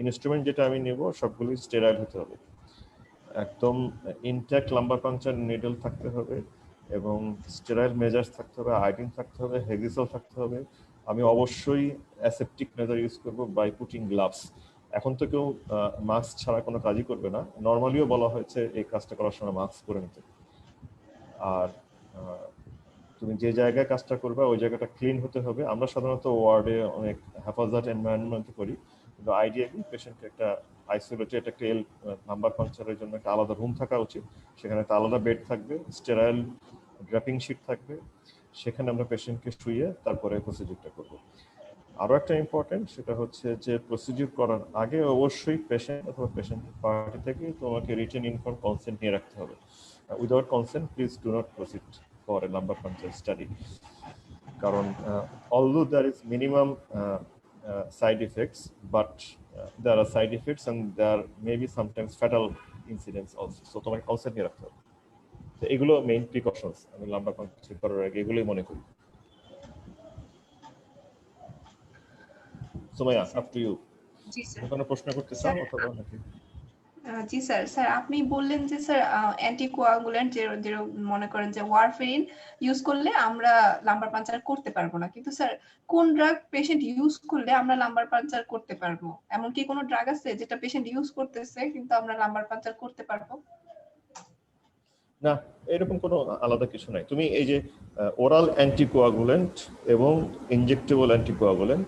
ইনস্ট্রুমেন্ট যেটা আমি নেব সবগুলি স্টেরাইল হতে হবে, একদম ইনট্যাক্ট লাম্বার পাঞ্চার নিডল থাকতে হবে, এবং স্টেরাইল মেজার্স থাকতে হবে, আয়োডিন থাকতে হবে, হেক্সিসল থাকতে হবে। আমি অবশ্যই অ্যাসেপটিক মেজার ইউজ করব বাই পুটিং গ্লাভস। এখন তো কেউ মাস্ক ছাড়া কোনো কাজই করবে না, নর্মালিও বলা হয়েছে এই কাজটা করার সময় মাস্ক পরে নিতে। আর তুমি যে জায়গায় কাজটা করবে ওই জায়গাটা ক্লিন হতে হবে। আমরা সাধারণত ওয়ার্ডে অনেক হেফাজত এনভায়রনমেন্টে করি, কিন্তু আইডিয়ালি পেশেন্টকে একটা আইসোলেটেড একটা লাম্বার পাঞ্চারের জন্য একটা আলাদা রুম থাকা উচিত। সেখানে একটা আলাদা বেড থাকবে, স্টেরাইল ড্রাপিং শিট থাকবে, সেখানে আমরা পেশেন্টকে শুইয়ে তারপরে প্রসিডিউরটা করব। আরও একটা ইম্পর্টেন্ট সেটা হচ্ছে যে প্রসিডিউর করার আগে অবশ্যই পেশেন্ট অথবা পেশেন্টের পার্টি থেকে তোমাকে রিটেন ইনফর্ম কনসেন্ট নিয়ে রাখতে হবে। Without consent please do not proceed for a lumbar puncture study. কারণ although there is minimum side effects, but there are side effects and there may be sometimes fatal incidents also. So তোমাকে কনসেন্ট নিয়ে রাখতে হবে। তো এগুলো মেইন প্রিকশনস আমি লাম্বার পাঞ্চার করার আগে এগুলোই মনে করি। Sumaiya, up to you. জি স্যার। কোনো প্রশ্ন করতে চাও অথবা নাকি? জি স্যার। স্যার আপনি বললেন যে স্যার অ্যান্টিকোয়াগুল্যান্ট যে মনে করেন যে ওয়ারফেরিন ইউজ করলে আমরা লাম্বার পাঞ্চার করতে পারবো না, কিন্তু স্যার কোন ড্রাগ পেশেন্ট ইউজ করলে আমরা লাম্বার পাঞ্চার করতে পারবো? এমন কি কোনো ড্রাগ আছে যেটা পেশেন্ট ইউজ করতেছে কিন্তু আমরা লাম্বার পাঞ্চার করতে পারবো? না, এরকম কোনো আলাদা কিছু নাই। তুমি এই যে ওরাল অ্যান্টিকোয়াগুলেন্ট এবং ইনজেক্টেবল অ্যান্টিকোয়াগুলেন্ট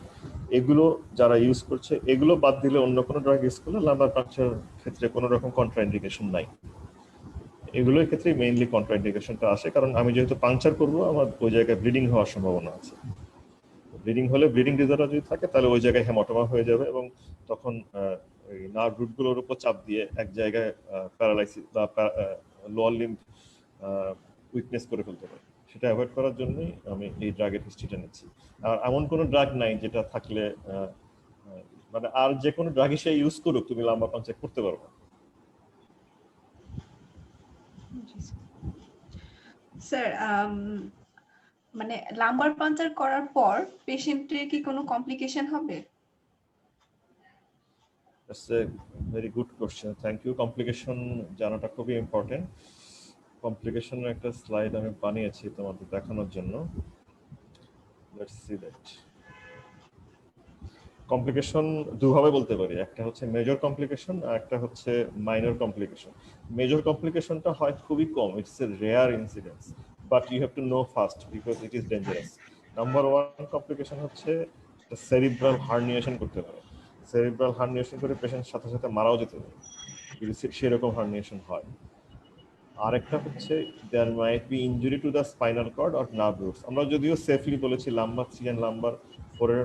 এগুলো যারা ইউজ করছে, এগুলো বাদ দিলে অন্য কোনো ড্রাগ ইউজ করলে লাম্বার পাঞ্চার ক্ষেত্রে কোনো রকম কন্ট্রাইন্ডিকেশন নাই। এগুলোর ক্ষেত্রে মেইনলি কন্ট্রাইন্ডিকেশনটা আসে কারণ আমি যেহেতু পাঞ্চার করব আমার ওই জায়গায় ব্লিডিং হওয়ার সম্ভাবনা আছে। ব্লিডিং হলে, ব্লিডিং ডিসঅর্ডার যদি থাকে তাহলে ওই জায়গায় হেমাটোমা হয়ে যাবে, এবং তখন এই নার্ভ রুটগুলোর উপর চাপ দিয়ে এক জায়গায় প্যারালাইসিস বা লোয়ার লিম্ব উইকনেস করে ফেলতে পারে। সেটা অ্যাভয়েড করার জন্যই আমি এই ড্রাগের হিস্ট্রিটা নিচ্ছি। আর এমন কোনো ড্রাগ নাই যেটা থাকলে মানে আর যে কোনো ড্রাগই সে ইউজ করুক তুমি লাম্বার পাঞ্চার করতে পারবে। স্যার মানে লাম্বার পাঞ্চার করার পর পেশেন্টের কি কোনো কমপ্লিকেশন হবে? That's a very good question. Thank you. Complication জানাটা খুবই ইম্পর্টেন্ট। কমপ্লিকেশনের একটা স্লাইড আমি বানিয়েছি তোমাদের দেখানোর জন্য। Let's see that. কমপ্লিকেশন দুভাবে বলতে পারি, একটা হচ্ছে মেজর কমপ্লিকেশন আর একটা হচ্ছে মাইনর কমপ্লিকেশন। মেজর কমপ্লিকেশনটা হয় খুবই কম, it's a rare incidence, but you have to know fast because it is dangerous. Number one complication হচ্ছে cerebral herniation করতে পারে। cerebral herniation করে পেশেন্ট সাথে সাথে মারাও যেতে পারে যদি সেরকম herniation হয়। আরেকটা হচ্ছে there might be injury to the spinal cord or nerve roots। আমরা যদিও সেফলি বলেছি লাম্বার 3 and লাম্বার 4 এর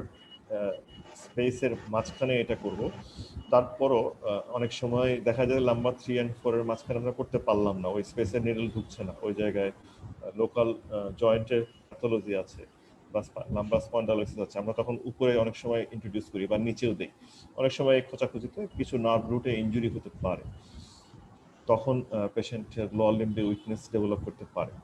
স্পেসের মাঝখানে এটা করব, তারপরও অনেক সময় দেখা যায় লাম্বার 3 and 4 এর মাঝখানে আমরা করতে পারলাম না, ওই স্পেসে নিডল ঢুকছে না, ওই জায়গায় লোকাল জয়েন্টের প্যাথোলজি আছে বা লাম্বার স্পন্ডালোসিস আছে, আমরা তখন উপরে অনেক সময় ইন্ট্রোডিউস করি বা নিচেও দেই। অনেক সময় খোঁচাখুচিতে কিছু নার্ভ রুটে ইনজুরি হতে পারে, তখন পেশেন্টের লোয়ার লিম্বে উইকনেস ডেভেলপ করতে পারে।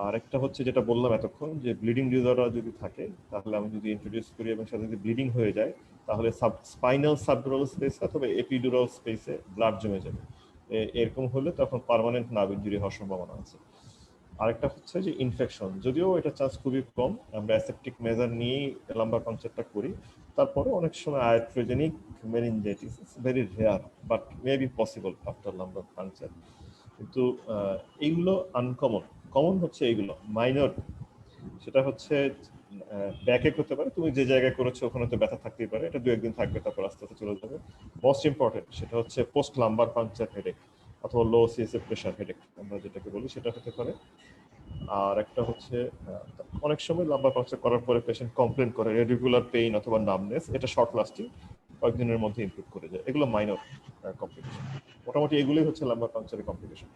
আর একটা হচ্ছে যেটা বললাম এতক্ষণ যে ব্লিডিং ডিসঅর্ডার যদি থাকে তাহলে আমি যদি ইন্ট্রোডিউস করি এবং সাথে যদি ব্লিডিং হয়ে যায় তাহলে স্পাইনাল সাবডুরাল স্পেস অথবা এপিডুরাল স্পেসে ব্লাড জমে যাবে। এরকম হলে তখন পার্মানেন্ট নার্ভ ইনজুরি হওয়ার সম্ভাবনা আছে। আরেকটা হচ্ছে যে ইনফেকশন, যদিও এটা চান্স খুবই কম, আমরা অ্যাসেপ্টিক মেজার নিয়েই লাম্বার পাংচারটা করি, তারপরে অনেক সময় iatrogenic meningitis is very rare but may be possible after lumbar puncture. কিন্তু এইগুলো আনকমন। কমন হচ্ছে এইগুলো, মাইনর সেটা হচ্ছে ব্যাকএক হতে পারে, তুমি যে জায়গায় করেছো ওখানে তো ব্যথা থাকতেই পারে, এটা 2-1 দিন থাকবে তারপর আস্তে আস্তে চলে যাবে। মোস্ট ইম্পর্টেন্ট সেটা হচ্ছে পোস্ট লাম্বার পাংচার হেডেক অথবা লো সিএসএফ প্রেশার হেডেক আমরা যেটাকে বলি, সেটা হতে পারে। আর একটা হচ্ছে অনেক সময় লাম্বার পাংচার করার পরে পেশেন্ট কমপ্লেন করে রেগুলার পেইন অথবা নামনেস, এটা শর্ট লাস্টিং, কয়েকদিনের মধ্যে ইমপ্রুভ করে যায়। এগুলো মাইনর কমপ্লিকেশন। মোটামুটি এগুলোই হচ্ছে লাম্বার পাংচারের কমপ্লিকেশন।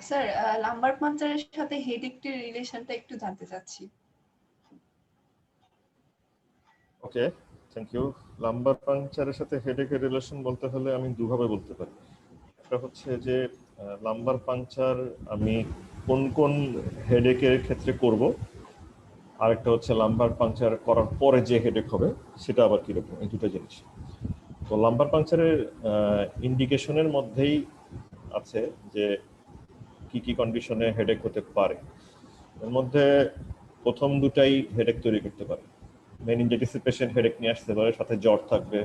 স্যার, লাম্বার পাংচারের সাথে হেডেকটির রিলেশনটা একটু জানতে চাচ্ছি। ওকে, থ্যাংক ইউ। লাম্বার পাংচারের সাথে হেডেকের রিলেশন বলতে হলে আমি দুভাবে বলতে পারি। একটা হচ্ছে যে লাম্বার পাংচার আমি কোন কোন হেডেকের ক্ষেত্রে করব, আরেকটা হচ্ছে লাম্বার পাংচার করার পরে যে হেডেক হবে সেটা আবার কিরকম, এই দুটো জিনিস। তো লাম্বার পাংচারের ইন্ডিকেশনের মধ্যেই আছে যে কি কি কন্ডিশনে হেডেক হতে পারে। এর মধ্যে প্রথম দুটাই হেডেক তৈরি করতে পারে। মেনিনজাইটিসের পেশেন্ট হেডেক নিয়ে আসতে পারে, সাথে জ্বর থাকবে,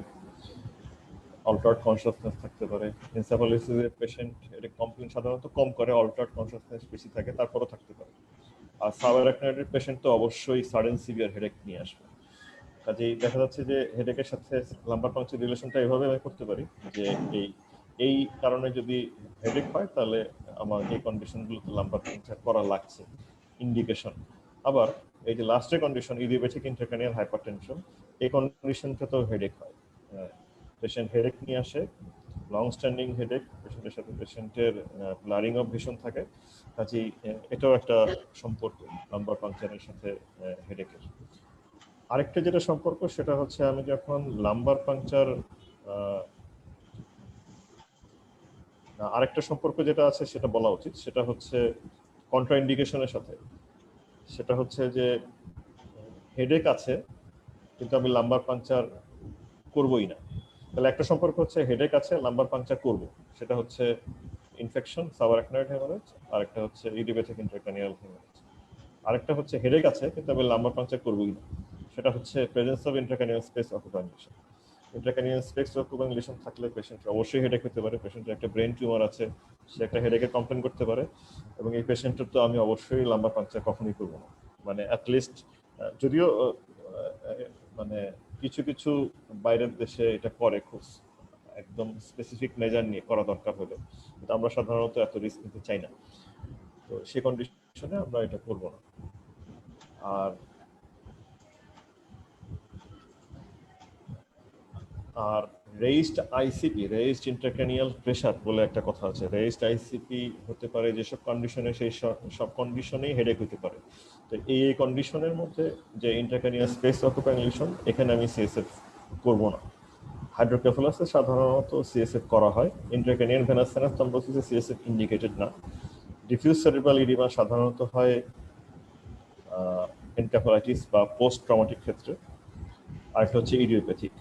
অল্টার্ড কনসাসনেস থাকতে পারে। এনসেফালাইটিসের পেশেন্ট হেডেক কমপ্লেইন সাধারণত কম করে, অল্টার্ড কনসাসনেস বেশি থাকে, তারপরও থাকতে পারে। আর সাবআরাকনয়েডের পেশেন্ট তো অবশ্যই সাডেন সিভিয়ার হেডেক নিয়ে আসবে। কাজেই দেখা যাচ্ছে যে হেডেকের সাথে লাম্বার পাংচার রিলেশনটা এইভাবে আমি করতে পারি যে এই কারণে যদি হেডেক হয় তাহলে আমার এই কন্ডিশনগুলোতে লাম্বার পাংচার করা লাগছে, ইন্ডিকেশন। আবার এই যে লাস্টের কন্ডিশন ইডিওপ্যাথিক ইন্ট্রাক্রানিয়াল হাইপারটেনশন, এই কন্ডিশনটা তো হেডেক হয়, পেশেন্ট হেডেক নিয়ে আসে, লং স্ট্যান্ডিং হেডেক, পেশেন্টের সাথে পেশেন্টের ব্লারিং অফ ভিশন থাকে। কাজেই এটাও একটা সম্পর্ক লাম্বার পাংচারের সাথে হেডেকের। আরেকটা যেটা সম্পর্ক সেটা হচ্ছে আমি যখন লাম্বার পাংচার, আরেকটা সম্পর্ক যেটা আছে সেটা বলা উচিত, সেটা হচ্ছে কন্ট্রাইন্ডিকেশনের সাথে। সেটা হচ্ছে যে হেডেক আছে কিন্তু আমি লাম্বার পাংচার করবই না, তাহলে একটা সম্পর্ক হচ্ছে হেডেক আছে লাম্বার পাংচার করব, সেটা হচ্ছে ইনফেকশন, সাবআরাকনয়েড হেমারেজ, আরেকটা হচ্ছে ইডিওপ্যাথিক ইন্ট্রাক্রানিয়াল হেমারেজ। আরেকটা হচ্ছে হেডেক আছে কিন্তু আমি লাম্বার পাংচার করবই না, সেটা হচ্ছে presence of intracranial space occupying lesion. Intracranial space occupying lesion থাকলে পেশেন্টের অবশ্যই হেডেক হতে পারে, পেশেন্টের একটা ব্রেন টিউমার আছে, সে একটা হেডেকের কমপ্লেন করতে পারে, এবং এই পেশেন্টের তো আমি অবশ্যই লাম্বার পাংচার কখনোই করবো না। মানে অ্যাটলিস্ট, যদিও মানে কিছু কিছু বাইরের দেশে এটা করে খুব একদম স্পেসিফিক মেজার নিয়ে করা দরকার হলে, কিন্তু আমরা সাধারণত এত রিস্ক নিতে চাই না, তো সেই কন্ডিশনে আমরা এটা করবো না। আর raised ICP, raised intracranial pressure বলে একটা কথা আছে। রেইজড আইসিপি হতে পারে যেসব কন্ডিশনে, সেই সব কন্ডিশনেই হেডেক হতে পারে। তো এই কন্ডিশনের মধ্যে যে ইন্ট্রাক্রানিয়াল স্পেস অকুপাইং লিশন, এখানে আমি সিএসএফ করব না। হাইড্রোকেফালাসে সাধারণত সিএসএফ করা হয়, ইন্ট্রাক্রানিয়াল ভেনাস সাইনাস থ্রম্বোসিসে সিএসএফ ইন্ডিকেটেড না। ডিফিউজ সেরিব্রাল ইডিমা সাধারণত হয় এনকেফালাইটিস বা পোস্ট ট্রমাটিক ক্ষেত্রে। আরেকটা হচ্ছে ইডিওপ্যাথিক,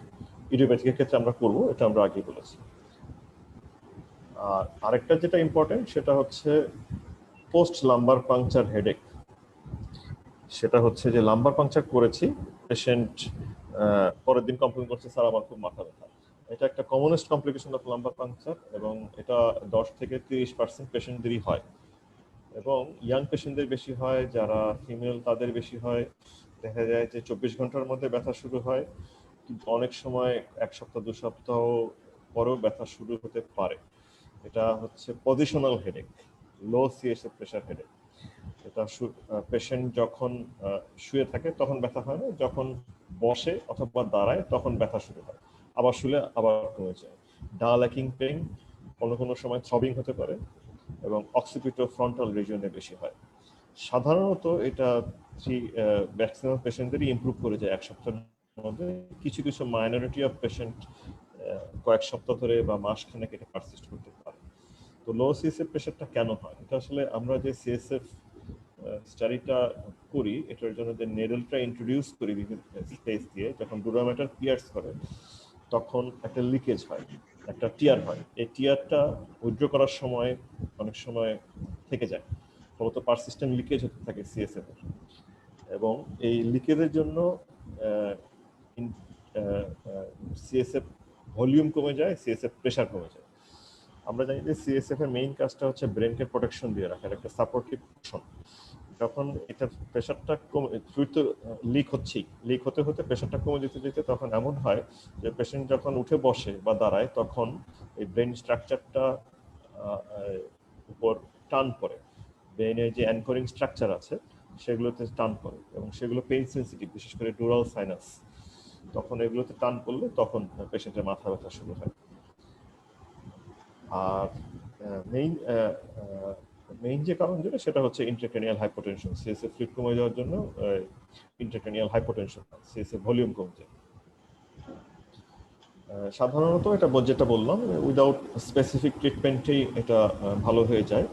ইডিওপ্যাথিকের ক্ষেত্রে আমরা করব, এটা আমরা আগে বলেছি। আর আরেকটা যেটা ইম্পর্টেন্ট সেটা হচ্ছে পোস্ট লাম্বার পাংচার হেডেক। সেটা হচ্ছে যে লাম্বার পাংচার করেছি, পেশেন্ট পরের দিন কমপ্লেন করছে স্যার আমার খুব মাথা ব্যথা, এটা একটা commonest complication of lumber puncture এবং এটা 10 থেকে 30% পেশেন্টদেরই হয় এবং ইয়াং পেশেন্টদের বেশি হয়, যারা ফিমেল তাদের বেশি হয়। দেখা যায় যে 24 ঘন্টার মধ্যে ব্যথা শুরু হয়, কিন্তু অনেক সময় 1 সপ্তাহ 2 সপ্তাহ পরেও ব্যথা শুরু হতে পারে। এটা হচ্ছে পজিশনাল হেডেক, লো সিএসএফ প্রেশার হেডেক। এটা পেশেন্ট যখন শুয়ে থাকে তখন ব্যথা হয় না, যখন বসে অথবা দাঁড়ায় তখন ব্যথা শুরু হয়, আবার শুলে আবার কমে যায়। ডাল ল্যাকিং পেইন কোনো কোনো সময় থ্রবিং হতে পারে এবং অক্সিপিটো ফ্রন্টাল রিজিয়নে বেশি হয়। সাধারণত এটা ম্যাক্সিমাম পেশেন্টদেরই ইমপ্রুভ করে যায় 1 সপ্তাহের মধ্যে। কিছু কিছু মাইনরিটি অফ পেশেন্ট কয়েক সপ্তাহ ধরে বা মাসখানেক এটা পারসিস্ট করতে পারে। তো লো সিএসএফ প্রেশারটা কেন হয়? এটা আসলে আমরা যে সিএসএফ স্টাডিটা করি, এটার জন্য যে নেডলটা ইন্ট্রোডিউস করি বিভিন্ন স্পেস দিয়ে, যখন ডুরামেটার পিয়ার্স করে তখন একটা লিকেজ হয়, একটা টিয়ার হয়। এই টিয়ারটা উইথড্র করার সময় অনেক সময় থেকে যায়, ফলত পারসিস্টেন্ট লিকেজ হতে থাকে সিএসএফ এর। এবং এই লিকেজের জন্য সিএসএফ ভলিউম কমে যায়, সিএসএফ প্রেশার কমে যায়। আমরা জানি যে সিএসএফ এর মেইন কাজটা হচ্ছে ব্রেনকে প্রোটেকশন দিয়ে রাখার, একটা সাপোর্টিভ ফাংশন। যখন এটার প্রেশারটা কমে, ফ্লুইড তো লিক হচ্ছেই, লিক হতে হতে প্রেশারটা কমে যেতে যেতে তখন এমন হয় যে পেশেন্ট যখন উঠে বসে বা দাঁড়ায় তখন এই ব্রেন স্ট্রাকচারটা উপর টান পড়ে। ব্রেনের যে অ্যানকরিং স্ট্রাকচার আছে সেগুলোতে টান পড়ে এবং সেগুলো পেইন সেন্সিটিভ, বিশেষ করে ডুরাল সাইনাস। তখন এগুলোতে টান পড়লে তখন পেশেন্টের মাথা ব্যথা শুরু হয়। আর মেইন যে কারণ যেটা সেটা হচ্ছে ইন্ট্রাক্রেনিয়াল হাইপোটেনশন। সিএসএফ ফ্লুইড কমে যাওয়ার জন্য ইন্ট্রাক্রেনিয়াল হাইপোটেনশন, সিএসএফ ভলিউম কমে যায়। সাধারণত এটা যেটা বললাম, উইদাউট স্পেসিফিক ট্রিটমেন্টেই এটা ভালো হয়ে যায়।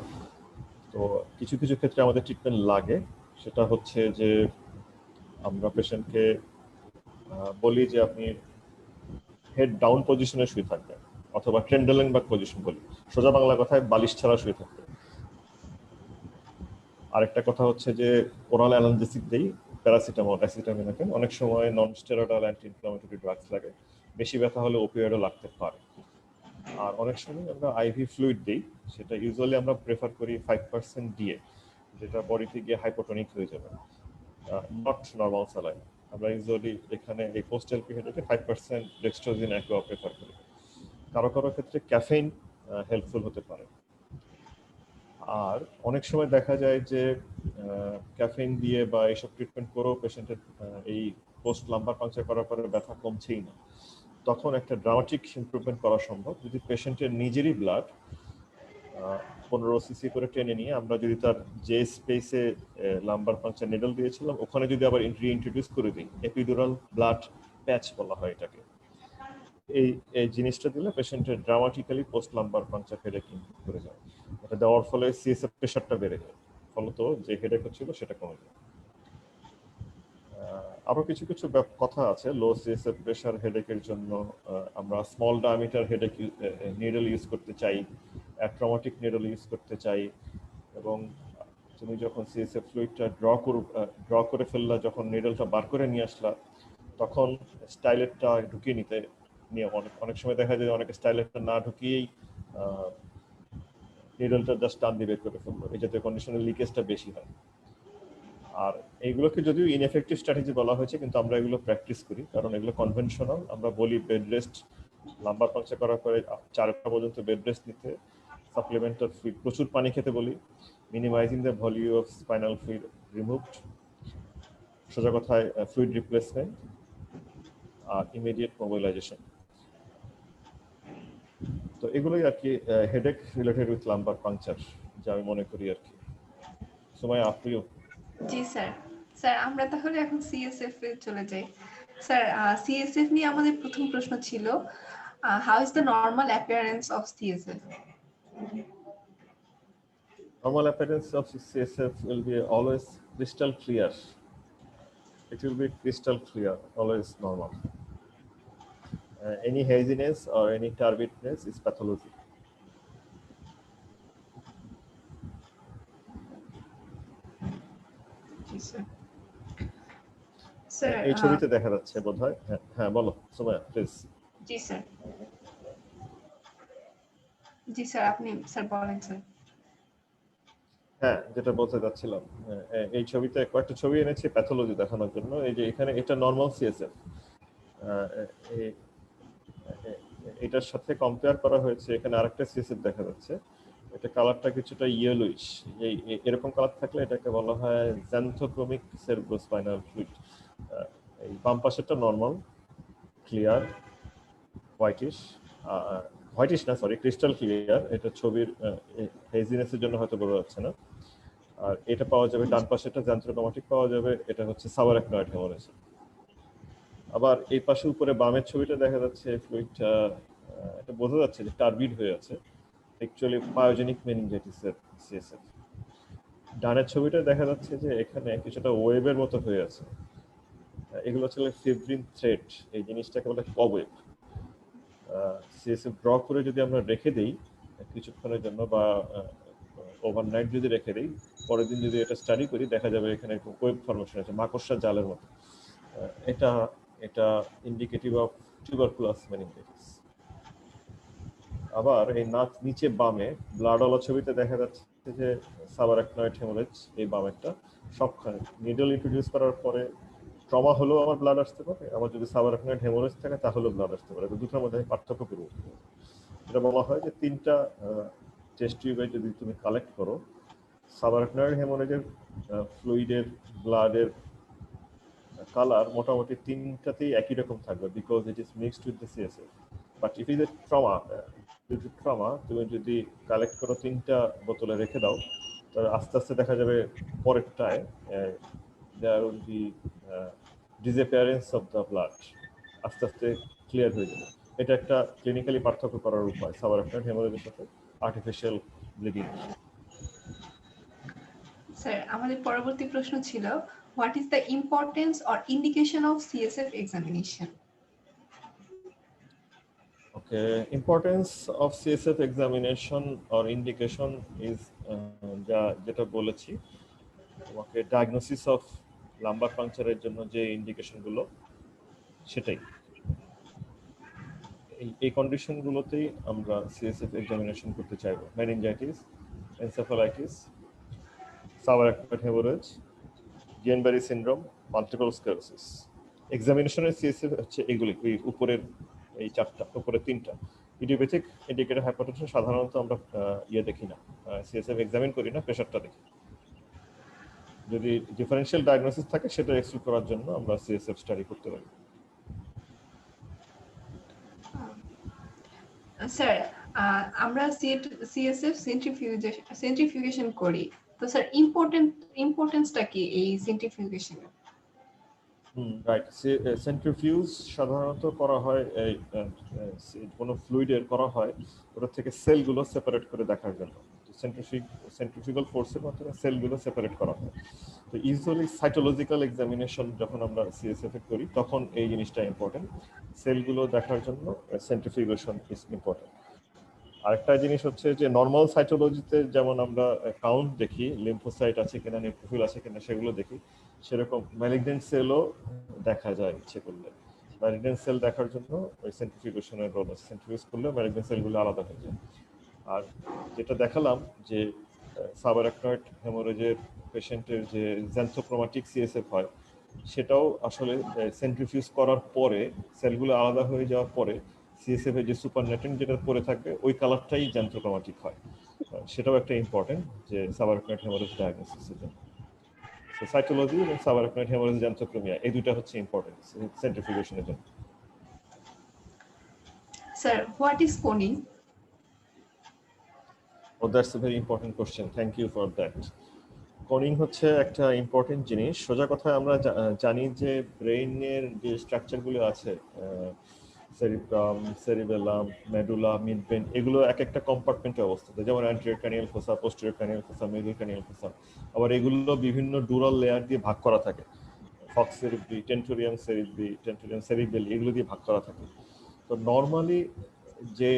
তো কিছু কিছু ক্ষেত্রে আমাদের ট্রিটমেন্ট লাগে, সেটা হচ্ছে যে আমরা পেশেন্টকে বলি যে আপনি হেড ডাউন পজিশনে শুয়ে থাকবেন, অথবা ট্রেন্ডেলিং ব্যাক পজিশন বলি, সোজা বাংলা কথায় বালিশ ছাড়া শুয়ে থাকবেন। আরেকটা কথা হচ্ছে যে ওরাল অ্যানালজেসিক দেই, প্যারাসিটামল, অ্যাসিটামিনোফেন, অনেক সময় non steroidal anti inflammatory drugs লাগে, বেশি ব্যথা হলে ওপিওয়েডও লাগতে পারে। আর অনেক সময় আমরা আইভি ফ্লুইড দিই, সেটা ইউজুয়ালি আমরা প্রেফার করি 5% ডিএ, যেটা বডিতে গিয়ে হাইপোটনিক হয়ে যাবে, নট নর্মাল স্যালাইন। আমরা ইউজুয়ালি এখানে এই পোস্ট এলপি হেডেকে 5% ডেক্সট্রোজিন অ্যাকোয়া প্রেফার করি। কারো কারো ক্ষেত্রে ক্যাফেইন হেল্পফুল হতে পারে। আর অনেক সময় দেখা যায় যে ক্যাফেইন দিয়ে বা এইসব ট্রিটমেন্ট করেও পেশেন্টের এই পোস্ট লাম্বার পাংচার করার পরে ব্যথা কমছেই না। তখন একটা ড্রামাটিক ইমপ্রুভমেন্ট করা সম্ভব যদি পেশেন্টের নিজেরই ব্লাড 15 সিসি করে টেনে নিয়ে আমরা যদি তার যে স্পেসে লাম্বার পাংচার নিডল দিয়েছিলাম ওখানে যদি আবার রিইন্ট্রোডিউস করে দিই, এপিডুরাল ব্লাড প্যাচ বলা হয় এটাকে, এই জিনিসটা দিলে পেশেন্টের dramatically post lumber puncture headache improve করে যায়। এটা দেওয়ার ফলে সিএসএফ প্রেশারটা বেড়ে যায়, ফলত যে হেডেক হচ্ছিল সেটা কমে যায়। আরো কিছু কিছু কথা আছে লো সিএসএফ প্রেশার হেডেকের জন্য। আমরা small diameter headache needle use করতে চাই, অ্যাট্রমাটিক নিডল ইউজ করতে চাই, এবং তুমি যখন সিএসএফ ফ্লুইডটা ড্র করে ফেললা, যখন নিডলটা বার করে নিয়ে আসলা, তখন স্টাইলেটটা ঢুকিয়ে নিতে নিয়ে অনেক সময় দেখা যায় অনেক স্টাইলেটটা না ঢুকিয়েই নিডলটা জাস্ট টান দিয়ে বের করে ফেললো, এই জাতীয় কন্ডিশনে লিকেজটা বেশি হয়। আর এইগুলোকে যদিও ইনএফেক্টিভ স্ট্র্যাটেজি বলা হয়েছে, কিন্তু আমরা এগুলো প্র্যাকটিস করি কারণ এগুলো কনভেনশনাল। আমরা বলি বেড রেস্ট, লাম্বার পাংচার করার পরে 4 ঘন্টা পর্যন্ত বেড রেস্ট নিতে, সাপ্লিমেন্টাল ফ্লুইড, প্রচুর পানি খেতে বলি, minimising the volume of spinal fluid removed, সোজা কথায় ফ্লুইড রিপ্লেসমেন্ট, আর ইমিডিয়েট মোবিলাইজেশন। তো এগুলোই আর কি headache related with lumber puncture যা আমি মনে করি আর কি। সময় আপনিও। জি স্যার। স্যার আমরা তাহলে এখন সিএসএফ এ চলে যাই। স্যার সিএসএফ নিয়ে আমাদের প্রথম প্রশ্ন ছিল, how is the normal appearance of CSF? Normal appearance of CSF will be always crystal clear. It will be crystal clear, always normal. Any haziness or any turbidness is pathology. G sir. Sir এই ছবিতে দেখা যাচ্ছে বোধহয়। হ্যাঁ বলো Sumaiya please. G sir. G sir, আপনি স্যার বলেন স্যার। হ্যাঁ, যেটা বলতে যাচ্ছিলাম, এই ছবিতে কয়েকটা ছবি এনেছি প্যাথোলজি দেখানোর জন্য। এই যে এখানে এটা নর্মাল সিএসএফ, এটার সাথে কম্পেয়ার করা হয়েছে। এখানে আরেকটা সিএসএফ দেখা যাচ্ছে, এটা কালারটা কিছুটা ইয়েলোইশ। এরকম কালার থাকলে এটাকে বলা হয় জ্যান্থোক্রোমিক সেরিব্রোস্পাইনাল ফ্লুইড। এই বাম পাশেরটা নর্মাল, ক্লিয়ার, হোয়াইটিশ, হোয়াইটিশ না সরি, ক্রিস্টাল ক্লিয়ার। এটা ছবির হেজিনেসের জন্য হয়তো বোঝা যাচ্ছে না। আর এটা পাওয়া যাবে ডান পাশেরটা জ্যান্থ্রোক্রোমাটিক পাওয়া যাবে, এটা হচ্ছে সাবারাকনয়েড হেমোরেজ। আবার এই পাশে উপরে বামের ছবিটা দেখা যাচ্ছে ফ্লুইডটা, এটা বোঝা যাচ্ছে যে টার্বিড হয়ে আছে, অ্যাকচুয়ালি পায়োজেনিক মেনিনজাইটিসের সিএসএফ। ডানের ছবিটা দেখা যাচ্ছে যে এখানে কিছুটা ওয়েবের মতো হয়ে আছে, এগুলো হচ্ছে ফিব্রিন থ্রেড, এই জিনিসটাকে বলে কবওয়েব। সিএসএফ ড্র করে যদি আমরা রেখে দিই কিছুক্ষণের জন্য বা ওভারনাইট যদি রেখে দিই, পরের দিন যদি এটা স্টাডি করি দেখা যাবে এখানে একটু ওয়েব ফর্মেশন আছে, মাকড়সার জালের মতো। এটা এটা ইন্ডিকেটিভ অফ টিউবারকুলাস মেনিনজাইটিস। আবার এই নিচে বামে ব্লাডওয়ালা ছবিতে দেখা যাচ্ছে যে সাবারাকনয়েড হেমোরেজ, এই বামেরটা সবখানে নিডল ইন্ট্রোডিউস করার পরে ট্রমা হলেও আমার ব্লাড আসতে পারে, আবার যদি সাবারাকনয়েড হেমোরেজ থাকে তাহলেও ব্লাড আসতে পারে। দুটোর মধ্যে পার্থক্য করব। এটা বলা হয় যে তিনটা টেস্ট টিউবে যদি তুমি কালেক্ট করো, সাবারাকনয়েড হেমোরেজের ফ্লুইডের, ব্লাডের কালার মোটামুটি তিনটাতেই একই রকম থাকবে, because it is mixed with the CSF. But if is a trauma, তুমি যদি কালেক্ট করো তিনটা বোতলে রেখে দাও, তাহলে আস্তে আস্তে দেখা যাবে পরেরটায় there will be disappearance of the blood, আস্তে আস্তে ক্লিয়ার হয়ে যাবে। এটা একটা ক্লিনিক্যালি পার্থক্য করার উপায় সাবারাকনয়েড হেমোরেজের সাথে আর্টিফিশিয়াল ব্লিডিং। স্যার, আমাদের পরবর্তী প্রশ্ন ছিল, what is the importance or indication of CSF examination? Okay, importance of CSF examination or indication is যেটা বলেছি তোমাকে, ডায়াগনোসিস অফ লাম্বার পাংচারের জন্য যে ইন্ডিকেশন গুলো সেটাই। এই কন্ডিশন গুলোতেই আমরা সিএসএফ এক্সামিনেশন করতে চাইবো। Meningitis, encephalitis, subarachnoid haemorrhage, Guillain Barre syndrome, multiple sclerosis. এক্সামিনেশনের সিএসএফ হচ্ছে এগুলি, এই উপরের এই চারটা, উপরের তিনটা। ইডিওপ্যাথিক ইন্ডিকেটর হাইপারটেনশন সাধারণত আমরা দেখি না, সিএসএফ এক্সামিন করি না, প্রেশারটা দেখি। যদি ডিফারেনশিয়াল ডায়াগনোসিস থাকে সেটা এক্সক্লুড করার জন্য আমরা সিএসএফ স্টাডি করতে পারি। স্যার, আমরা সিএসএফ সেন্ট্রিফিউগেশন করি, তো স্যার ইম্পর্টেন্সটা কি এই সেন্ট্রিফিউগেশনের? রাইট, সেন্ট্রিফিউজ সাধারণত করা হয় এই কোনো ফ্লুইডের করা হয় ওটা থেকে সেলগুলো সেপারেট করে দেখার জন্য। সেন্ট্রিফিউগাল ফোর্সের মাধ্যমে সেলগুলো সেপারেট করা হয়। তো ইউজুয়ালি সাইটোলজিক্যাল এক্সামিনেশন যখন আমরা সিএসএফ এ করি তখন এই জিনিসটা ইম্পর্টেন্ট, সেলগুলো দেখার জন্য সেন্ট্রিফিউগেশন ইজ ইম্পর্টেন্ট। আরেকটা জিনিস হচ্ছে যে নর্মাল সাইটোলজিতে যেমন আমরা কাউন্ট দেখি, লিম্ফোসাইট আছে কিনা, নিউট্রোফিল আছে কিনা সেগুলো দেখি, সেরকম ম্যালিগন্যান্ট সেলও দেখা যায় ইচ্ছে করলে। ম্যালিগন্যান্ট সেল দেখার জন্য ওই সেন্ট্রিফিউগেশনের রোল আছে, সেন্ট্রিফিউজ করলে ম্যালিগন্যান্ট সেলগুলো আলাদা হয়ে যায়। আর যেটা দেখালাম যে সাবারাকনয়েড হেমোরেজের পেশেন্টের যে জ্যান্থোক্রোমাটিক সিএসএফ হয়, সেটাও আসলে সেন্ট্রিফিউজ করার পরে সেলগুলো আলাদা হয়ে যাওয়ার পরে সিএসএফ এর যে সুপারনেটেন্ট যেটা পরে থাকবে ওই কালারটাই জ্যান্থোক্রোমাটিক হয়। সেটাও একটা ইম্পর্টেন্ট যে সাবারাকনয়েড হেমোরেজ ডায়াগনোসিসের জন্য। সো সাইটোলজি এবং সাবারাকনয়েড হেমোরেজ জ্যান্থোক্রোমিয়া এই দুটো হচ্ছে ইম্পর্টেন্ট সেন্ট্রিফিউগেশনের জন্য। Sir, what is Corning? Oh, that's a very important question. Thank you for that. Corning হচ্ছে একটা ইম্পর্টেন্ট জিনিস। সোজা কথায় আমরা জানি যে ব্রেইনের যে স্ট্রাকচারগুলো আছে, সেরিব্রাম, সেরিবেলাম, মেডুলা, মিডব্রেন, এগুলো এক একটা কম্পার্টমেন্টে অবস্থিত। যেমন anterior cranial ফোসা, posterior cranial ফোসা, middle cranial ফোসা। আবার এগুলো বিভিন্ন ডুরাল লেয়ার দিয়ে ভাগ করা থাকে, ফক্স সেরিব্রি, টেন্টোরিয়াম সেরিব্রি, টেন্টোরিয়াম সেরিবেলি, এগুলো দিয়ে ভাগ করা থাকে। তো নর্মালি যে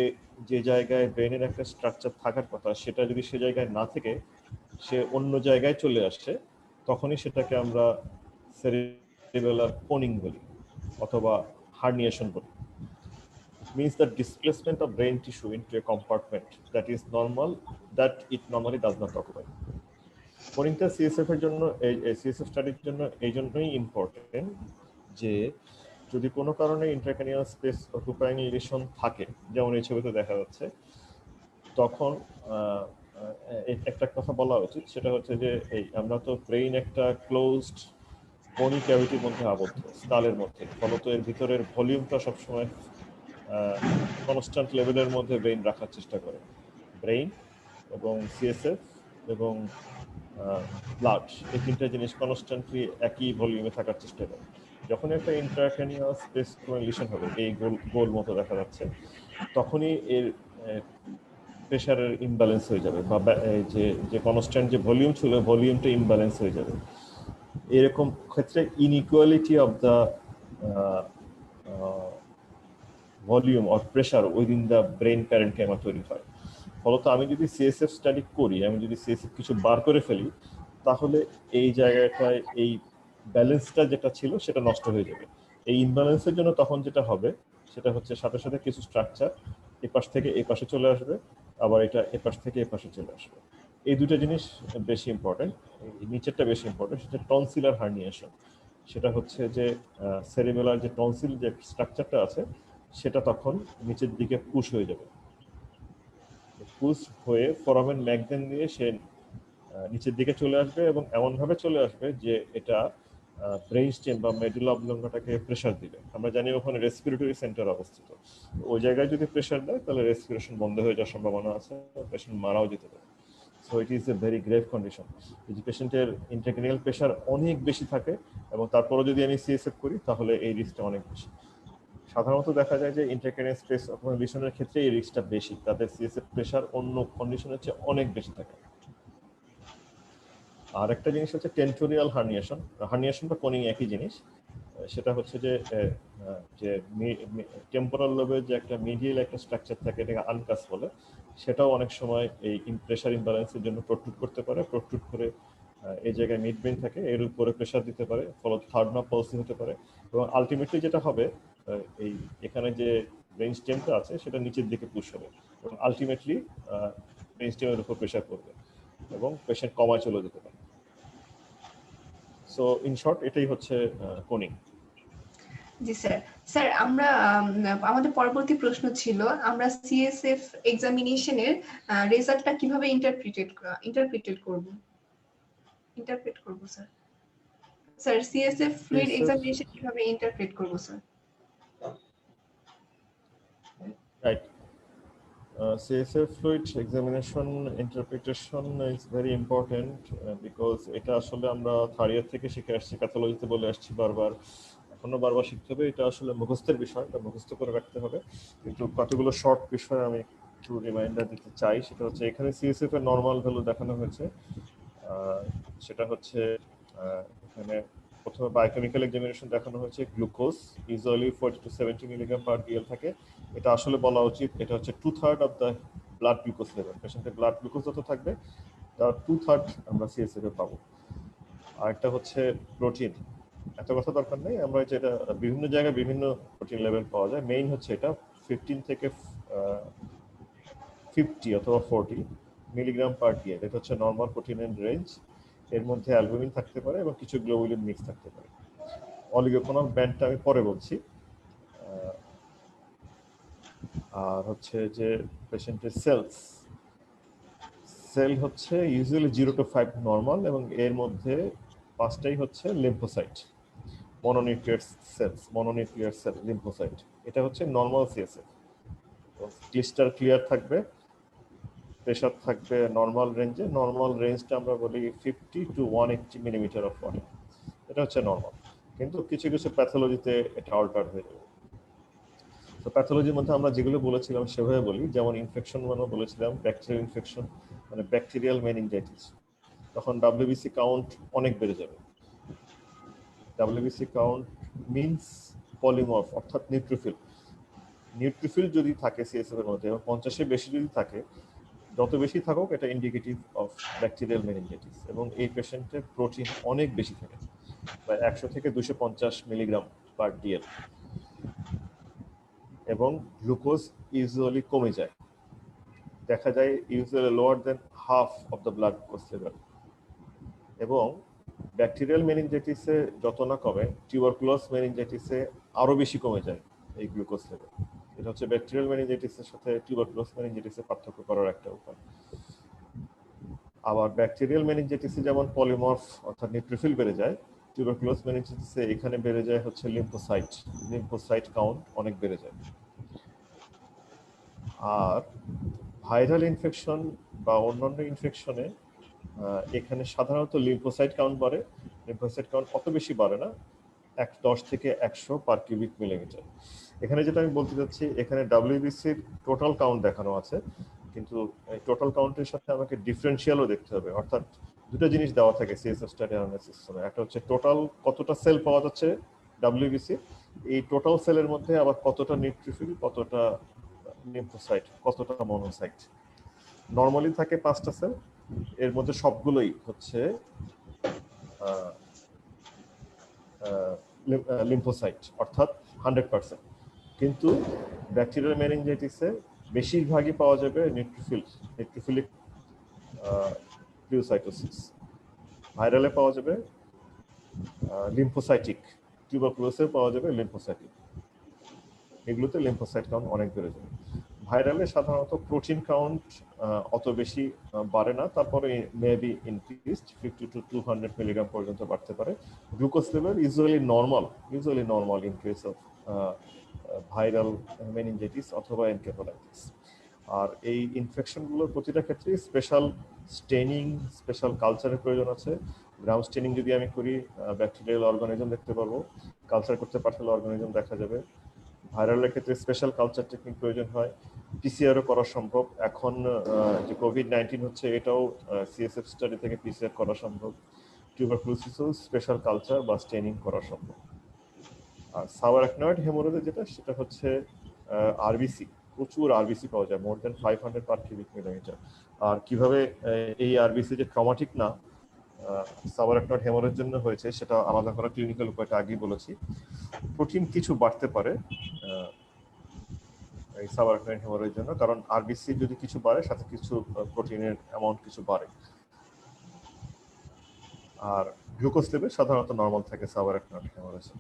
যে জায়গায় ব্রেনের একটা স্ট্রাকচার থাকার কথা সেটা যদি সে জায়গায় না থেকে সে অন্য জায়গায় চলে আসে, তখনই সেটাকে আমরা সেরিবেলার কোনিং বলি অথবা হার্নিয়েশন বলি। means the displacement of brain tissue into a compartment that is normal, that it normally does not occupy. কোনিংটা সিএসএফ এর জন্য, সিএসএফ স্টাডির জন্য এই জন্যই ইম্পর্টেন্ট যে যদি কোনো কারণে ইন্ট্রাক্রেনিয়াল স্পেস অকুপাইং লিশন থাকে, যেমন এই ছবিতে দেখা যাচ্ছে, তখন একটা কথা বলা উচিত, সেটা হচ্ছে যে এই আমরা তো ব্রেইন একটা ক্লোজড কোনি ক্যাভিটির মধ্যে আবদ্ধ, স্কালের মধ্যে, ফলত এর ভিতরের ভলিউমটা সবসময় কনস্ট্যান্ট লেভেলের মধ্যে ব্রেইন রাখার চেষ্টা করে। ব্রেইন এবং সিএসএফ এবং ব্লাড, এই তিনটা জিনিস কনস্ট্যান্টলি একই ভলিউমে থাকার চেষ্টা করে। যখন একটা ইন্ট্রাক্রেনিয়াল স্পেস লিশন হবে, এই গোল মতো দেখা যাচ্ছে, তখনই এর প্রেশারের ইমব্যালেন্স হয়ে যাবে, বা যে কনস্ট্যান্ট যে ভলিউম ছিল, ভলিউমটা ইমব্যালেন্স হয়ে যাবে। এরকম ক্ষেত্রে inequality of the volume or pressure within the brain parenchyma তৈরি হয়। ফলত আমি যদি সিএসএফ স্টাডি করি, আমি যদি সিএসএফ কিছু বার করে ফেলি, তাহলে এই জায়গাটায় এই ব্যালেন্সটা যেটা ছিল সেটা নষ্ট হয়ে যাবে। এই ইমব্যালেন্সের জন্য তখন যেটা হবে সেটা হচ্ছে সাথে সাথে কিছু স্ট্রাকচার এপাশ থেকে এই পাশে চলে আসবে, আবার এটা এপাশ থেকে এ পাশে চলে আসবে। এই দুটো জিনিস বেশি ইম্পর্টেন্ট। নিচেরটা বেশি ইম্পর্টেন্ট, সেটা টনসিলার হার্নিয়েশন। সেটা হচ্ছে যে সেরিবেলার যে টনসিল যে স্ট্রাকচারটা আছে, সেটা তখন নিচের দিকে পুশ হয়ে যাবে। পুশ হয়ে ফোরামেন ম্যাগনেন দিয়ে সে নিচের দিকে চলে আসবে, এবং এমনভাবে চলে আসবে যে এটা ব্রেইন স্টেম বা মেডুলা অবলঙ্গটাকে প্রেশার দিবে। আমরা জানি ওখানে রেসপিরেটরি সেন্টার অবস্থিত, ওই জায়গায় যদি প্রেশার দেয় তাহলে রেসপিরেশন বন্ধ হয়ে যাওয়ার সম্ভাবনা আছে, পেশেন্ট মারাও যেতে পারে। So it is a very grave condition. যদি পেশেন্টের ইন্ট্রাক্রেনিয়াল প্রেশার অনেক বেশি থাকে এবং তারপরও যদি আমি সিএসএফ করি, তাহলে এই রিস্কটা অনেক বেশি। সাধারণত দেখা যায় যে ইন্ট্রাক্রেনিয়াল স্ট্রেস কন্ডিশনের ক্ষেত্রে এই রিস্কটা বেশি, তাদের সিএসএফ প্রেশার অন্য কন্ডিশনের চেয়ে অনেক বেশি থাকে। আর একটা জিনিস হচ্ছে টেন্টোরিয়াল হার্নিয়েশন। হার্নিয়েশনটা কোনিং একই জিনিস। সেটা হচ্ছে যে টেম্পোরাল লোবের যে একটা মিডিয়াল একটা স্ট্রাকচার থাকে, এটাকে আনকাস বলে, সেটাও অনেক সময় এই প্রেশার ইমব্যালেন্সের জন্য প্রোট্রুড করতে পারে। প্রোট্রুড করে এই জায়গায় মিড ব্রেন থাকে, এর উপরে প্রেশার দিতে পারে, ফলত থার্ড নার্ভ পলসি হতে পারে, এবং আলটিমেটলি যেটা হবে এই এখানে যে ব্রেন স্টেমটা আছে সেটা নিচের দিকে পুশ হবে, এবং আলটিমেটলি ব্রেন স্টেমের উপর প্রেশার পড়বে এবং পেশেন্ট কমায় চলে যেতে পারে। সো ইন শর্ট এটাই হচ্ছে কোনিং। জি স্যার। স্যার আমরা আমাদের পরবর্তী প্রশ্ন ছিল, আমরা সিএসএফ এক্সামিনেশনের রেজাল্টটা কিভাবে ইন্টারপ্রেট করব sir. Sir CSF fluid examination কিভাবে ইন্টারপ্রেট করব sir? Right. CSF fluid examination interpretation is very important because এটা আসলে আমরা থার্ড ইয়ার থেকে শিখে আসছি, প্যাথোলজিতে বলে আসছি বারবার, এখনো বারবার শিখতে হবে। এটা আসলে মুখস্থের বিষয়, এটা মুখস্থ করে রাখতে হবে। কিন্তু কতগুলো শর্ট বিষয় আমি একটু রিমাইন্ডার দিতে চাই। সেটা হচ্ছে এখানে সিএসএফ এর নর্মাল ভ্যালু দেখানো হয়েছে। সেটা হচ্ছে এখানে প্রথমে বায়োকেমিক্যাল এক্সামিনেশন দেখানো হয়েছে। Glucose usually 40 to 70 milligram per DL থাকে। এটা আসলে বলা উচিত এটা হচ্ছে 2/3 of the blood glucose level. পেশেন্টের ব্লাড গ্লুকোজ যত থাকবে তার 2/3 আমরা সিএসএফ এ পাবো। আর একটা হচ্ছে প্রোটিন, এত কথা দরকার নেই, আমরা যেটা বিভিন্ন জায়গায় বিভিন্ন প্রোটিন লেভেল পাওয়া যায়। মেইন হচ্ছে এটা 15 থেকে 50 অথবা 40 মিলিগ্রাম পার ডিএল, এটা হচ্ছে নর্মাল প্রোটিনের রেঞ্জ। এর মধ্যে অ্যালবুমিন থাকতে পারে এবং কিছু গ্লোবুলিন মিক্স থাকতে পারে। অলিগোকোনাল ব্যান্ডটা আমি পরে বলছি। আর হচ্ছে যে পেশেন্টের সেল হচ্ছে ইউজুয়ালি 0 to 5 নর্মাল, এবং এর মধ্যে 5টাই হচ্ছে লিম্ফোসাইট, মনোনিউক্লিয়ার সেল লিম্ফোসাইট। এটা হচ্ছে নর্মাল সিএসএফ। ক্লিস্টার ক্লিয়ার থাকবে, প্রেশার থাকবে নর্মাল রেঞ্জে। নর্মাল রেঞ্জটা আমরা বলি 50 to 180 মিলিমিটার অফ ওয়াটার, এটা হচ্ছে নর্মাল। কিন্তু কিছু কিছু প্যাথোলজিতে এটা অল্টার হয়ে যাবে। তো প্যাথোলজির মধ্যে আমরা যেগুলো বলেছিলাম সেভাবে বলি, যেমন ইনফেকশন মানে বলেছিলাম ব্যাকটেরিয়াল ইনফেকশন, মানে ব্যাকটেরিয়াল মেনিনজাইটিস, তখন ডাব্লিউবিসি কাউন্ট অনেক বেড়ে যাবে। ডাব্লিউবিসি কাউন্ট মিনস পলিমর্ফ, অর্থাৎ নিউট্রোফিল যদি থাকে সিএসএফ এর মধ্যে এবং 50-এর বেশি যদি থাকে, যত বেশি থাকুক এটা ইন্ডিকেটিভ অফ ব্যাকটেরিয়াল মেনিনজাইটিস। এবং এই পেশেন্টের প্রোটিন অনেক বেশি থাকে, প্রায় 100 থেকে 250 মিলিগ্রাম পার ডিএল। এবং গ্লুকোজ ইউজুয়ালি কমে যায়, দেখা যায় usually lower than half of the blood glucose level. এবং ব্যাকটেরিয়াল মেনিনজাইটিসে যত না কমে, টিউবারকুলোস মেনিনজাইটিসে আরো বেশি কমে যায় এই গ্লুকোজ লেভেল। এটা হচ্ছে ব্যাকটেরিয়াল মেনিনজাইটিসের সাথে টিউবারকুলোস মেনিনজাইটিসের পার্থক্য করার একটা উপায়। আবার ব্যাকটেরিয়াল মেনিনজাইটিসে যেমন পলিমর্ফ অর্থাৎ নিউট্রোফিল বেড়ে যায়, টিউবারকুলোস মেনিনজাইটিসে এখানে বেড়ে যায় হচ্ছে লিম্ফোসাইট কাউন্ট অনেক বেড়ে যায়। আর ভাইরাল ইনফেকশন বা অন্যান্য ইনফেকশনে এখানে সাধারণত লিম্ফোসাইট কাউন্ট বাড়ে। লিম্ফোসাইট কাউন্ট অত বেশি বাড়ে না, 10 থেকে 100 পার কিউবিক মিলিমিটার। এখানে যেটা আমি বলতে চাচ্ছি, এখানে ডাব্লিউবিসির টোটাল কাউন্ট দেখানো আছে, কিন্তু টোটাল কাউন্টের সাথে আমাকে ডিফারেন্সিয়ালও দেখতে হবে। অর্থাৎ দুটো জিনিস দেওয়া থাকে সিএসএফ স্টাডি অ্যানালাইসিস সিস্টেমে, একটা হচ্ছে টোটাল কতটা সেল পাওয়া যাচ্ছে ডাব্লিউবিসি, এই টোটাল সেলের মধ্যে আবার কতটা নিউট্রোফিল, কতটা লিম্ফোসাইট, কতটা মনোসাইট। নরমালি থাকে 5টা সেল, এর মধ্যে সবগুলোই হচ্ছে লিম্ফোসাইট অর্থাৎ 100%। কিন্তু ব্যাকটেরিয়াল মেনিনজাইটিসে বেশিরভাগই পাওয়া যাবে নিউট্রোফিলিক প্লিউসাইটোসিস। ভাইরালে পাওয়া যাবে লিম্ফোসাইটিক, টিউবারকুলোসে পাওয়া যাবে লিম্ফোসাইটিক। এগুলোতে লিম্ফোসাইট কাউন্ট অনেক বেড়ে যাবে। ভাইরালে সাধারণত প্রোটিন কাউন্ট অত বেশি বাড়ে না, তারপরে মেবি ইনক্রিজড 50 to 200 মিলিগ্রাম পর্যন্ত বাড়তে পারে। Glucose level usually normal in case of viral meningitis অথবা এনকেফালাইটিস। আর এই ইনফেকশনগুলোর প্রতিটা ক্ষেত্রে স্পেশাল স্টেনিং, স্পেশাল কালচারের প্রয়োজন আছে। গ্রাউন্ড স্টেনিং যদি আমি করি, ব্যাকটেরিয়াল অর্গানিজম দেখতে পারবো, কালচার করতে পারলে অর্গানিজম দেখা যাবে। ভাইরালের ক্ষেত্রে স্পেশাল কালচার টেকনিক প্রয়োজন হয়, পিসিআরও করা সম্ভব। এখন যে কোভিড-19 হচ্ছে, এটাও সিএসএফ স্টাডি থেকে পিসিআর করা সম্ভব। টিউবারকুলোসিসও স্পেশাল কালচার বা স্টেনিং করা সম্ভব। আর সাবারআকনয়েড হেমোরেজ সেটা হচ্ছে আরবিসি, প্রচুর আরবিসি পাওয়া যায়, মোর দেন 500 পার কিউবিক মিলিমিটার। আর কিভাবে এই আরবিসি যে ট্রমাটিক না, সাবারআকনয়েড হেমোরেজের জন্য হয়েছে, সেটা আলাদা করা ক্লিনিক্যাল উপায়টা আগেই বলেছি। প্রোটিন কিছু বাড়তে পারে এই সাবারআকনয়েড হেমোরেজের জন্য, কারণ আরবিসি যদি কিছু বাড়ে, সাথে কিছু প্রোটিনের অ্যামাউন্ট কিছু বাড়ে। আর গ্লুকোজ লেভেল সাধারণত নর্মাল থাকে সাবারআকনয়েড হেমোরেজে।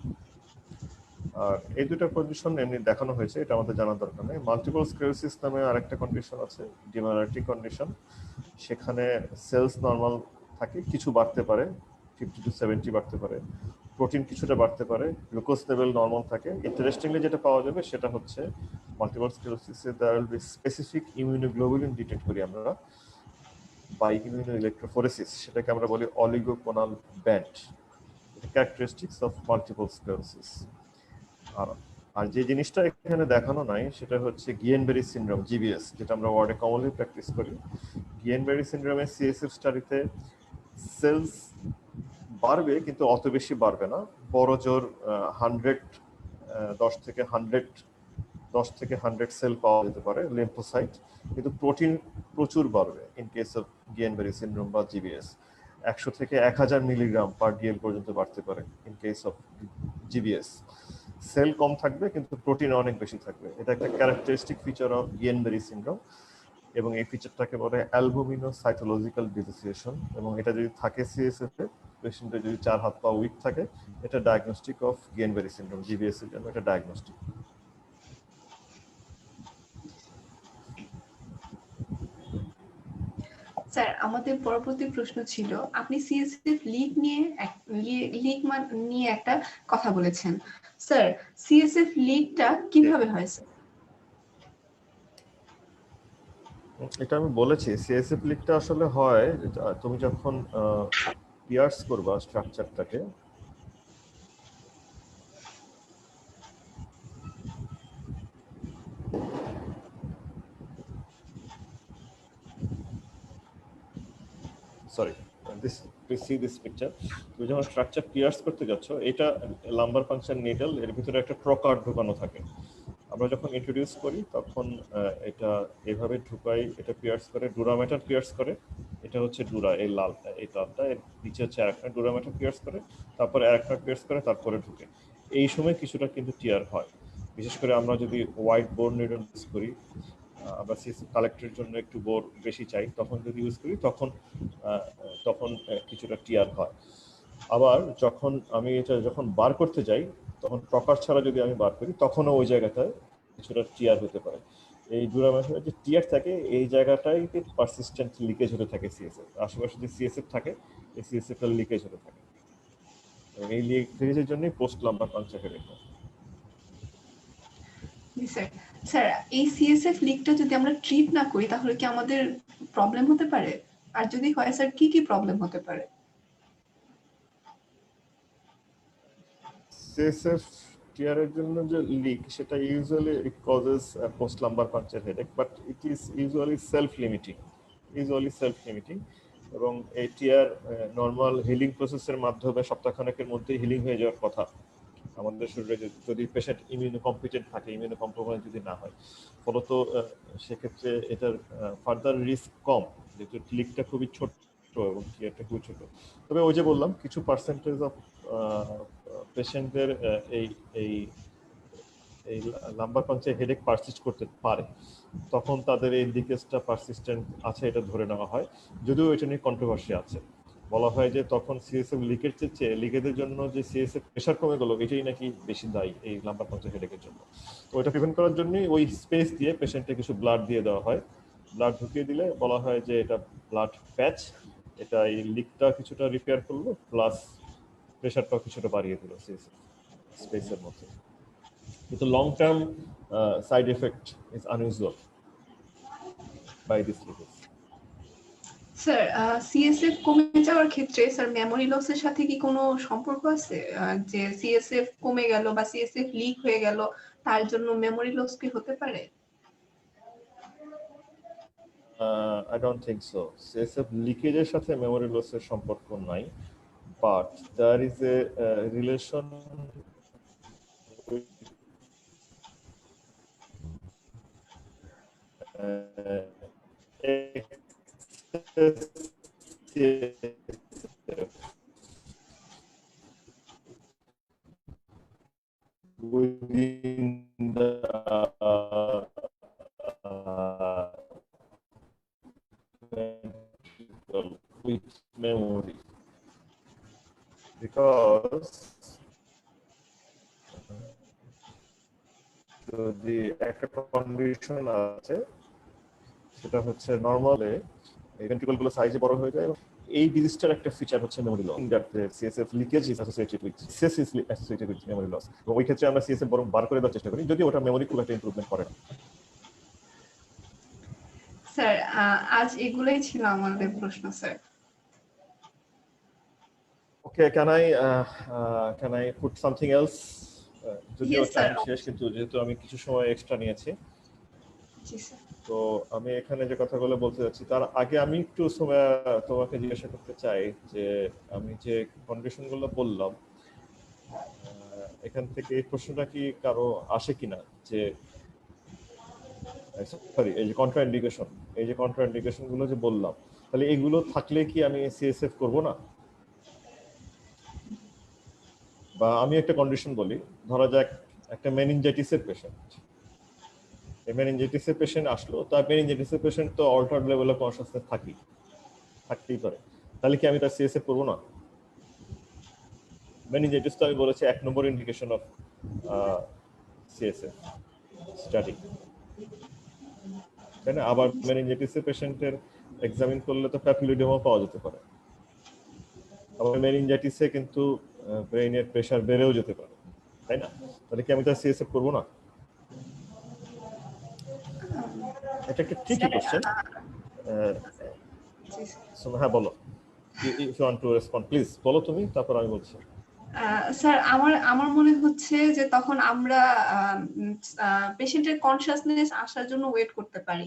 আর এই দুটো কন্ডিশন এমনি দেখানো হয়েছে, এটা আমাদের জানার দরকার নেই। মাল্টিপল স্ক্লেরোসিস নামে আরেকটা কন্ডিশন আছে, ডিমালারিটি কন্ডিশন। সেখানে সেলস নর্মাল থাকে, কিছু বাড়তে পারে, 50 to 70 বাড়তে পারে, প্রোটিন কিছুটা বাড়তে পারে, গ্লুকোজ লেভেল নর্মাল থাকে। ইন্টারেস্টিংলি যেটা পাওয়া যাবে সেটা হচ্ছে মাল্টিপল স্ক্লেরোসিসে there will be specific immunoglobulin detect করি আমরা বাই ইমিউনোইলেকট্রোফোরেসিস, সেটাকে আমরা বলি অলিগোকোনাল ব্যান্ড। এটা ক্যারেক্টারিস্টিক্স অফ মাল্টিপল স্ক্লেরোসিস। আর যে জিনিসটা এখানে দেখানো নাই সেটা হচ্ছে গিয়েনবেরি সিনড্রোম, জিবিএস, যেটা আমরা ওয়ার্ডে কমনলি প্র্যাকটিস করি। গিয়েনবেরি সিনড্রোমে সিএসএফ স্টাডিতে সেলস বাড়বে, কিন্তু অত বেশি বাড়বে না। বড় জোর 10 থেকে 100 সেল পাওয়া যেতে পারে লিম্ফোসাইট, কিন্তু প্রোটিন প্রচুর বাড়বে in case of Guillain Barre syndrome বা জিবিএস। 100 থেকে 1000 মিলিগ্রাম পার ডিএল পর্যন্ত বাড়তে পারে in case of GBS. Cell কম থাকবে, কিন্তু প্রোটিন অনেক বেশি থাকবে। এটা একটা characteristic feature of Guillain Barre syndrome, এবং এই ফিচারটাকে বলে অ্যালবুমিনোসাইটোলজিক্যাল ডিসোসিয়েশন। এবং এটা যদি থাকে সিএসএফ এ, পেশেন্টের যদি 4 হাত পা উইক থাকে, এটা diagnostic of Guillain Barre syndrome, GBS এর জন্য এটা ডায়াগনস্টিক। স্যার, আমাদের পরবর্তী প্রশ্ন ছিল, আপনি সিএসএফ লিগ নিয়ে একটা কথা বলেছেন। স্যার, সিএসএফ লিগটা কিভাবে হয় স্যার? এটা আমি বলেছি, সিএসএফ লিগটা আসলে হয় তুমি যখন পিয়ার্স করবা স্ট্রাকচারটাকে, sorry please see this picture. তুমি যখন স্ট্রাকচার পিয়ার্স করতে যাচ্ছ, এটা লাম্বার পাংচার নিডল, এর ভিতরে একটা ট্রকার ঢোকানো থাকে। আমরা যখন ইন্ট্রোডিউস করি তখন এটা এভাবে ঢুকাই, এটা পিয়ার্স করে, ডুরামেটার পিয়ার্স করে। এটা হচ্ছে ডুরা, এই লালটা, এই লালটা, এর নিচে হচ্ছে আরেকটা ডুরামেটার পিয়ার্স করে, তারপরে আরেকটা পিয়ার্স করে, তারপরে ঢুকে। এই সময় কিছুটা কিন্তু টিয়ার হয়। বিশেষ করে আমরা যদি হোয়াইট বোর্ড নিডল ইউজ করি, আমরা সিএসএফ কালেক্টরের জন্য একটু বোর বেশি চাই, তখন যদি ইউজ করি তখন কিছুটা টিয়ার হয়। আবার যখন আমি এটা যখন বার করতে যাই, তখন প্রকার ছাড়া যদি আমি বার করি, তখনও ওই জায়গাটায় কিছুটা টিয়ার হতে পারে। এই ডুরামেশনের যে টিয়ার থাকে, এই জায়গাটাই পারসিস্টেন্ট লিকেজ হতে থাকে সিএসএফ। আশেপাশে যে সিএসএফ থাকে, এই সিএসএফটা লিকেজ হতে থাকে। এই লিকেজের জন্যই পোস্ট লাম্বার পাংচার হেডেক হয়। স্যার স্যার এই সিএসএফ লিকটা যদি আমরা ট্রিট না করি তাহলে কি আমাদের প্রবলেম হতে পারে? আর যদি হয় স্যার কি কি প্রবলেম হতে পারে? সিএসএফ টিয়ারের জন্য যে লিক, সেটা usually it causes post lumber puncture headache, but it is usually self limiting. এবং এই টিয়ার নর্মাল হিলিং প্রসেসের মাধ্যমে সপ্তাহখানেকের মধ্যে হিলিং হয়ে যাওয়ার কথা আমাদের শরীরে, যদি পেশেন্ট ইমিউনো কম্পিটেন্ট থাকে, ইমিউনো কম্প্রোমাইজ যদি না হয়। ফলত সেক্ষেত্রে এটার ফার্দার রিস্ক কম, যেহেতু লিকটা খুবই ছোট এবং টিয়ারটা খুবই ছোট। তবে ওই যে বললাম, কিছু পার্সেন্টেজ অফ পেশেন্টদের এই লাম্বার পাংচার হেডেক পারসিস্ট করতে পারে, তখন তাদের এই লিকেজটা পারসিস্টেন্ট আছে এটা ধরে নেওয়া হয়। যদিও এটা নিয়ে কন্ট্রোভার্সি আছে, বলা হয় যে তখন সিএসএফ লিকের চেয়ে লিকেজের জন্য যে সিএসএফ প্রেশার কমে গেল, এটাই নাকি বেশি দায়ী এই লাম্বার পাংচার হেডেকের জন্য। তো এটা প্রিভেন্ট করার জন্যই ওই স্পেস দিয়ে পেশেন্টে কিছু ব্লাড দিয়ে দেওয়া হয়। ব্লাড ঢুকিয়ে দিলে বলা হয় যে এটা ব্লাড প্যাচ, এটা এই লিকটা কিছুটা রিপেয়ার করলো, প্লাস প্রেশারটাও কিছুটা বাড়িয়ে দিল সিএসএফ স্পেসের মধ্যে। কিন্তু long term side effect is unusual by this leakage. Sir CSF কমে যাওয়ার ক্ষেত্রে স্যার মেমোরি লসের সাথে কি কোনো সম্পর্ক আছে? যে সিএসএফ কমে গেল বা সিএসএফ লিক হয়ে গেল, তার জন্য মেমোরি লস কি হতে পারে? I don't think so. CSF লিকেজের সাথে মেমোরি লসের সম্পর্ক নাই, but there is a relation with within the with memory, because যদি একটা কন্ডিশন আছে, সেটা হচ্ছে নরমালে এই ভেন্ট্রিকল গুলো সাইজে বড় হয়ে যায়, এবং এই ডিজিজটার একটা ফিচার হচ্ছে memory loss. That CSF leakage is associated with memory loss. এবং ওই ক্ষেত্রে আমরা সিএসএফ বরং বার করে দেওয়ার চেষ্টা করি, যদি ওটা মেমোরি খুব একটা ইমপ্রুভমেন্ট করে না। স্যার আজ এগুলোই ছিল আমাদের প্রশ্ন sir. Okay, can I put something else? যদিও টাইম শেষ, কিন্তু যেহেতু আমি কিছু সময় এক্সট্রা নিয়েছি, তো আমি এখানে যে কথাগুলো বলতে যাচ্ছি তার আগে আমি একটু সময় তোমাকে জিজ্ঞাসা করতে চাই যে আমি যে কন্ডিশনগুলো বললাম, এখান থেকে এই প্রশ্নটা কি কারো আসে কিনা যে সরি, এই যে কন্ট্রাইন্ডিকেশন গুলো যে বললাম, তাহলে এগুলো থাকলে কি আমি সিএসএফ করব না? বা আমি একটা কন্ডিশন বলি, ধরা যাক একটা মেনিনজাইটিসের পেশেন্ট, এই মেনিনজাইটিসের পেশেন্ট আসলো, তার মেনিনজাইটিসের পেশেন্ট তো অল্টার্ড লেভেল অফ কনশাসনেস থাকতেই পারে, তাহলে কি আমি তার সিএসএফ করব না? মেনিনজাইটিস তো আমি বলেছি 1 নম্বর ইন্ডিকেশন অফ সিএসএফ স্টাডি, তাই না? আবার মেনিনজাইটিসের পেশেন্টের এক্সামিন করলে তো প্যাপিলোইডেমা পাওয়া যেতে পারে, আবার মেনিনজাইটিসে কিন্তু ব্রেইনের প্রেসার বেড়েও যেতে পারে, তাই না? তাহলে কি আমি তার সিএসএফ করব না? এটা একটা ট্রিকি কোশ্চেন। হ্যাঁ বলো, if you want to respond please বলো তুমি, তারপর আমি বলছি। স্যার আমার মনে হচ্ছে যে তখন আমরা পেশেন্টের কনশাসনেস আসার জন্য ওয়েট করতে পারি।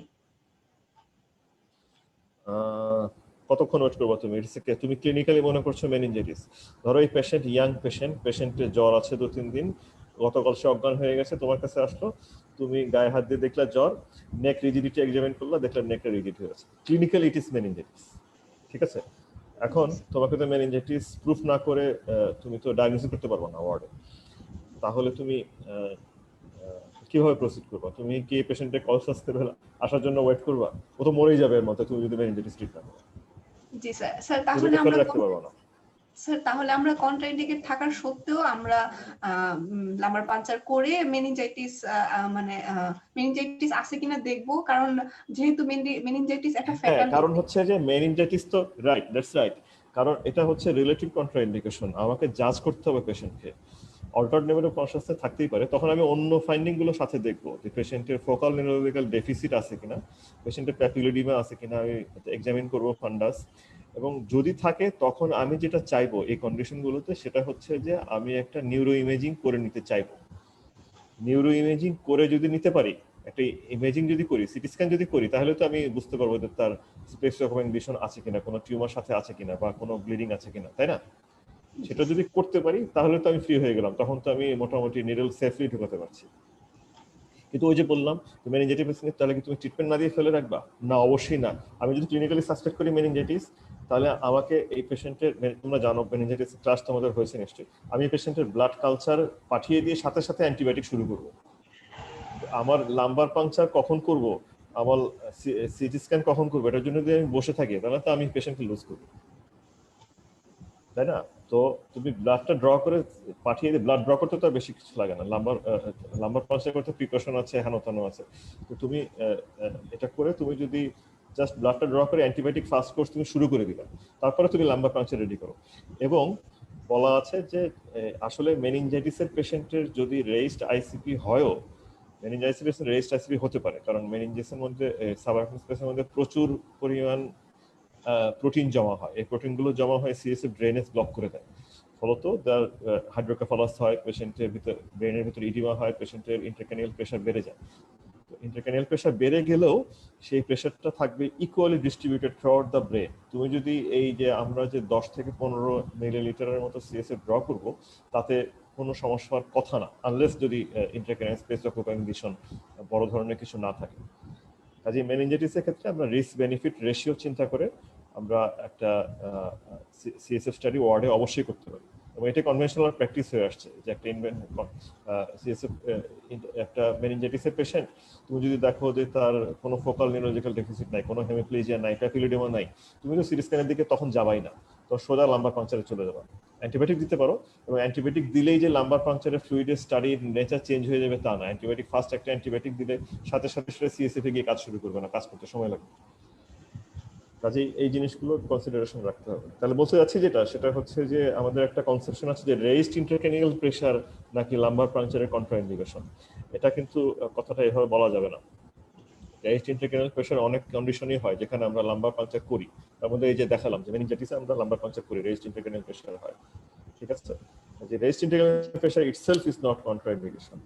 কতক্ষণ ওয়েট করবো তুমি? তুমি ক্লিনিক্যালি মনে করছো মেনিনজাইটিস, ধরো এই পেশেন্ট ইয়াং পেশেন্টের জ্বর আছে 2-3 দিন, গতকাল সে অজ্ঞান হয়ে গেছে, তোমার কাছে আসলো, তুমি গায়ে হাত দিয়ে দেখলা জ্বর, নেক রিজিডিটি এক্সামিন করলা, দেখলা নেকটা রিজিড হয়ে গেছে, ক্লিনিক্যালি ইট ইজ মেনিনজাইটিস, ঠিক আছে? এখন তোমাকে তো মেনিনজাইটিস প্রুফ না করে তুমি তো ডায়াগনোসিস করতে পারবে না ওয়ার্ডে, তাহলে তুমি কিভাবে প্রসিড করবা? তুমি কি পেশেন্টের কল সাসপেক্ট আসার জন্য ওয়েট করবা? ও তো মরেই যাবে এর মতো তুমি যদি মেনিনজাইটিস ট্রিট না করো। জি স্যার। স্যার রোগীকে ফেলে রাখতে পারবো না। স্যার তাহলে আমরা কন্ট্রাইন্ডিকেট থাকার সত্ত্বেও আমরা লাম্বার পাঞ্চার করে মেনিনজাইটিস মানে মেনিনজাইটিস আছে কিনা দেখবো, কারণ যেহেতু মেনিনজাইটিস একটা হ্যাঁ, ফ্যাটাল কারণ হচ্ছে যে মেনিনজাইটিস তো রাইট, দ্যাটস রাইট, কারণ এটা হচ্ছে রিলেটিভ কন্ট্রাইন্ডিকেশন, আমাকে জাজ করতে হবে পেশেন্টকে। অল্টারনেট লেভেল অফ কনসিয়াসনেস থাকতেই পারে, তখন আমি অন্য ফাইন্ডিং গুলো সাথে দেখবো যে পেশেন্টের ফোকাল নিউরোলজিক্যাল ডেফিসিট আছে কিনা, পেশেন্টের প্যাপিলোডিমা আছে কিনা, আমি এক্সামিন করবো ফান্ডাস, এবং যদি থাকে তখন আমি যেটা চাইবো এই কন্ডিশনগুলোতে সেটা হচ্ছে যে আমি একটা নিউরো ইমেজিং করে নিতে চাইবো। নিউরো ইমেজিং করে যদি নিতে পারি, একটা ইমেজিং যদি করি, সিটি স্ক্যান যদি করি, তাহলে তো আমি বুঝতে পারবো যে তার স্পেস অফ কন্ডিশন আছে কিনা, কোনো টিউমার সাথে আছে কিনা, বা কোনো ব্লিডিং আছে কিনা, তাই না? সেটা যদি করতে পারি তাহলে তো আমি ফ্রি হয়ে গেলাম, তখন তো আমি মোটামুটি নিডল সেফলি ঢুকাতে পারছি। কিন্তু ওই যে বললাম মেনিনজাইটিস, তাহলে কি তুমি ট্রিটমেন্ট না দিয়ে ফেলে রাখবা? না, অবশ্যই না। আমি যদি ক্লিনিক্যালি সাসপেক্ট করি মেনিনজাইটিস, তাহলে আমাকে এই পেশেন্টের, তোমরা জানো মেনিনজাইটিস ক্লাস তোমাদের হয়েছে নিশ্চয়ই, আমি পেশেন্টের ব্লাড কালচার পাঠিয়ে দিয়ে সাথে সাথে অ্যান্টিবায়োটিক শুরু করব। আমার লাম্বার পাংচার কখন করব, আমার সিটি স্ক্যান কখন করবো, এটার জন্য যদি আমি বসে থাকি তাহলে তো আমি পেশেন্টকে লুজ করবো, তাই না? তো তুমি ব্লাডটা ড্র করে পাঠিয়ে দিয়ে, ব্লাড ড্র করতে তো বেশি কিছু লাগে না, লাম্বার পাঞ্চার করতে প্রিকশন আছে, হেনতানো আছে। তো তুমি এটা করে তুমি যদি জাস্ট ব্লাডটা ড্র করে অ্যান্টিবায়োটিক ফার্স্ট কোর্স তুমি শুরু করে দিবা, তারপরে তুমি লাম্বার পাঞ্চার রেডি করো। এবং বলা আছে যে আসলে মেনিনজাইটিসের পেশেন্টের যদি রেইজড আইসিপি হয়ও, মেনিনজাইটিস রেইজড আইসিপি হতে পারে, কারণ মেনিনজাইটিসের মধ্যে সাবারকুলার স্পেসের মধ্যে প্রচুর পরিমাণ প্রোটিন জমা হয়, এই প্রোটিনগুলো জমা হয় সিএসএফ ড্রেনেজ ব্লক করে দেয়, ফলত তার হাইড্রোকেফালাস হয়, পেশেন্টের ভিতর ব্রেনের ভিতর ইডিমা হয়, পেশেন্টের ইন্টারক্যানিয়াল প্রেশার বেড়ে যায়। ইন্টারক্যানিয়াল প্রেশার বেড়ে গেলেও সেই প্রেশারটা থাকবে equally distributed throughout the brain. তুমি যদি এই যে আমরা যে 10 থেকে 15 মিলিলিটারের মতো সিএসএফ ড্র করবো, তাতে কোনো সমস্যা হওয়ার কথা না, আনলেস যদি ইন্টারক্যানিয়াল স্পেস অকুপাইং কন্ডিশন বড় ধরনের কিছু না থাকে। কাজে মেনিনজাইটিসের ক্ষেত্রে আমরা রিস্ক বেনিফিট রেশিও চিন্তা করে আমরা একটা সিএসএফ স্টাডি ওয়ার্ডে অবশ্যই করতে পারি, এবং এটা কনভেনশনাল প্র্যাকটিস হয়ে আসছে যে একটা সিএসএফ একটা মেনিনজাইটিসের পেশেন্ট, তুমি যদি দেখো যে তার কোনো ফোকাল নিউরোলজিক্যাল ডেফিসিট নাই, কোনো হেমিপ্লেজিয়া নাই, প্যাপিলোডিমা নাই, তুমি তো সিটি স্ক্যানের দিকে তখন যাবাই না, তো সোজা লাম্বার পাংচারে চলে যাবা। অ্যান্টিবায়োটিক দিতে পারো, এবং অ্যান্টিবায়োটিক দিলেই যে লাম্বার পাংচারের ফ্লুইডের স্টাডির নেচার চেঞ্জ হয়ে যাবে তা না। অ্যান্টিবায়োটিক ফার্স্ট একটা অ্যান্টিবায়োটিক দিলে সাথে সাথে সেটা সিএসএফ এ গিয়ে কাজ শুরু করবে না, কাজ করতে সময় লাগবে। কাজেই এই জিনিসগুলো কনসিডারেশন রাখতে হবে। তাহলে বলতে যাচ্ছি যেটা, সেটা হচ্ছে যে আমাদের একটা কনসেপশন আছে যে রেইজড ইন্টারক্যানিয়াল প্রেশার নাকি লাম্বার পাংচারের কন্ট্রাইন্ডিকেশন, এটা কিন্তু কথাটা এভাবে বলা যাবে না। রেইজড ইন্টারক্যানিয়াল প্রেশার অনেক কন্ডিশনই হয় যেখানে আমরা লাম্বার পাংচার করি, তার মধ্যে এই যে দেখালাম যে মেনিনজাইটিসে আমরা লাম্বার পাংচার করি, রেইজড ইন্টারক্যানিয়াল প্রেশার হয়, ঠিক আছে? যে raised intracranial pressure itself is not contraindication.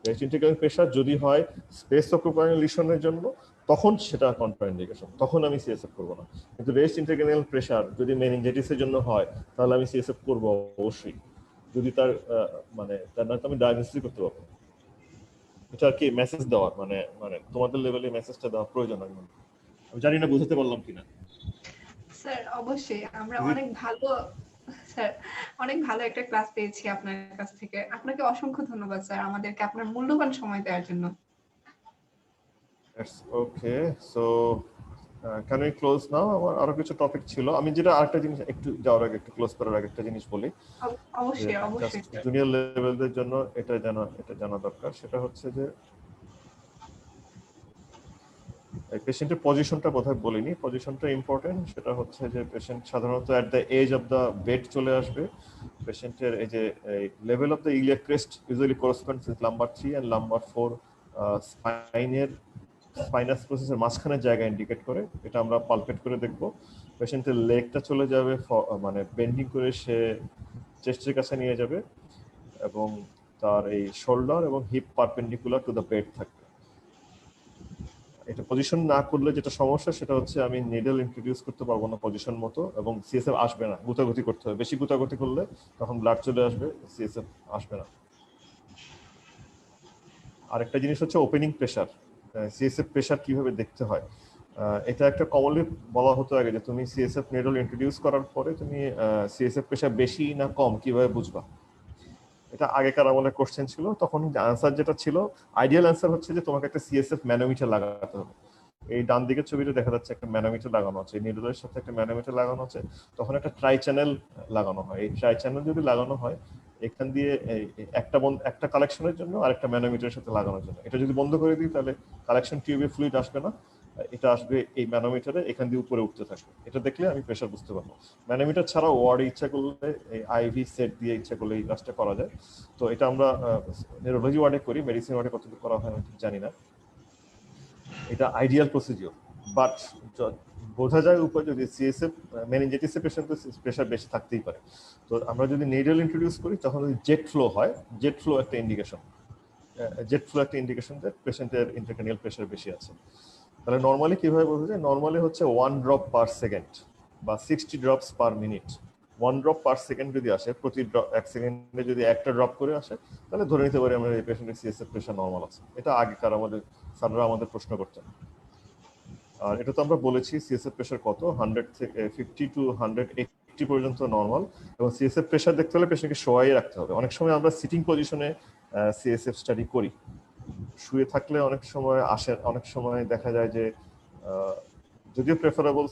Raised intracranial pressure যদি হয় স্পেস অকুপাইং লিশনের জন্য, তখন সেটা কন্ট্রাইন্ডিকেশন, তখন আমি সিএসএফ করব না। কিন্তু রেইজড ইন্টারক্যানিয়াল প্রেশার যদি মেনিনজাইটিসের জন্য হয়, তাহলে আমি সিএসএফ করব অবশ্যই, যদি তার মানে তার না আমি ডায়াগনোসিস করতে পারবো। এটা আর কি মেসেজ দেওয়ার, মানে মানে তোমাদের লেভেলে মেসেজটা দেওয়া প্রয়োজন। আমি জানি না বুঝাতে পারলাম কিনা। স্যার অবশ্যই আমরা অনেক ভালো, স্যার অনেক ভালো একটা ক্লাস পেয়েছি আপনার কাছ থেকে। আপনাকে অসংখ্য ধন্যবাদ স্যার আমাদেরকে আপনার মূল্যবান সময় দেওয়ার জন্য। ওকে, সো ক্যান উই ক্লোজ নাও? আমার আরো কিছু টপিক ছিল, আমি যেটা আরেকটা জিনিস একটু যাওয়ার আগে, একটু ক্লোজ করার আগে একটা জিনিস বলি। অবশ্যই অবশ্যই জুনিয়র লেভেলদের জন্য এটা জানা দরকার, সেটা হচ্ছে যে পেশেন্টের পজিশনটা বোধহয় বলিনি, পজিশনটা ইম্পর্টেন্ট। সেটা হচ্ছে যে পেশেন্ট সাধারণত at the edge of the bed চলে আসবে। পেশেন্টের এই যে level of the iliac crest usually corresponds with lumbar 3 and lumbar 4 স্পাইনের স্পাইনাস প্রসেসের মাঝখানের জায়গা ইন্ডিকেট করে, এটা আমরা পালপেট করে দেখব। পেশেন্টের লেগটা চলে যাবে মানে বেন্ডিং করে সে চেস্টের কাছে নিয়ে যাবে, এবং তার এই শোল্ডার এবং hip perpendicular to the bed থাকবে। এটা পজিশন না করলে যেটা সমস্যা সেটা হচ্ছে আমি নিডল ইন্ট্রোডিউস করতে পারবো না পজিশন মতো, এবং সিএসএফ আসবে না, গুতাগুতি করতে হবে। বেশি গুতাগুতি করলে তখন ব্লাড চলে আসবে, সিএসএফ আসবে না। আরেকটা জিনিস হচ্ছে ওপেনিং প্রেশার, সিএসএফ প্রেশার কিভাবে দেখতে হয়। এটা একটা কমনলি বলা হতো আগে যে তুমি সিএসএফ নিডল ইন্ট্রোডিউস করার পরে তুমি সিএসএফ প্রেশার বেশি না কম কিভাবে বুঝবা। এটা আগেকার আমলের কোশ্চেন ছিল, তখন আনসার যেটা ছিল, আইডিয়াল আনসার হচ্ছে যে তোমাকে একটা সিএসএফ ম্যানোমিটার লাগাতে হবে। এই ডান দিকের ছবিটা দেখা যাচ্ছে একটা ম্যানোমিটার লাগানো আছে, নিডলের সাথে একটা ম্যানোমিটার লাগানো আছে, তখন একটা ট্রাই চ্যানেল লাগানো হয়। এই ট্রাই চ্যানেল যদি লাগানো হয় এখান দিয়ে একটা কালেকশনের জন্য আর একটা ম্যানোমিটারের সাথে লাগানোর জন্য, এটা যদি বন্ধ করে দিই তাহলে কালেকশন টিউবে ফ্লুইড আসবে না, এটা আসবে এই ম্যানোমিটারে, এখান দিয়ে উপরে উঠতে থাকবে। এটা দেখলে আমি প্রেশার বুঝতে পারবো। ম্যানোমিটার ছাড়াও ওয়ার্ডে ইচ্ছা করলে এই আইভি সেট দিয়ে ইচ্ছা করলে এই কাজটা করা যায়। তো এটা আমরা নিউরোলজি ওয়ার্ডে করি, মেডিসিন ওয়ার্ডে কতটুকু করা হয় আমি ঠিক জানি না। এটা আইডিয়াল প্রসিডিওর, বাট বোঝা যায় উপর যদি সিএসএফ মেনিনজাইটিসের পেশেন্ট তো প্রেশার বেশি থাকতেই পারে। তো আমরা যদি নিডল ইন্ট্রোডিউস করি তখন যদি জেট ফ্লো হয়, জেট ফ্লো একটা ইন্ডিকেশন, যে পেশেন্টের ইন্ট্রাক্রেনিয়াল প্রেশার বেশি আছে। তাহলে নর্মালি কিভাবে বোঝা যায়? নর্মালি হচ্ছে 1 ড্রপ পার সেকেন্ড বা 60 drops per minute. 1 drop per second যদি আসে, প্রতি এক সেকেন্ডে যদি একটা ড্রপ করে আসে, তাহলে ধরে নিতে পারি আমরা এই পেশেন্টের সিএসএফ প্রেশার নর্মাল আছে। এটা আগেকার আমাদের স্যাররা আমাদের প্রশ্ন করতেন। আর এটা তো আমরা বলেছি সিএসএফ প্রেশার কত, 100 থেকে 50 টু 180 পর্যন্ত নর্মাল। এবং সিএসএফ প্রেশার দেখতে হলে পেশেন্টকে শোয়াই রাখতে হবে। অনেক সময় আমরা সিটিং পজিশনে সিএসএফ স্টাডি করি, শুয়ে থাকলে অনেক সময় আসে, অনেক সময় দেখা যায় যে যদিও প্রেফারেবল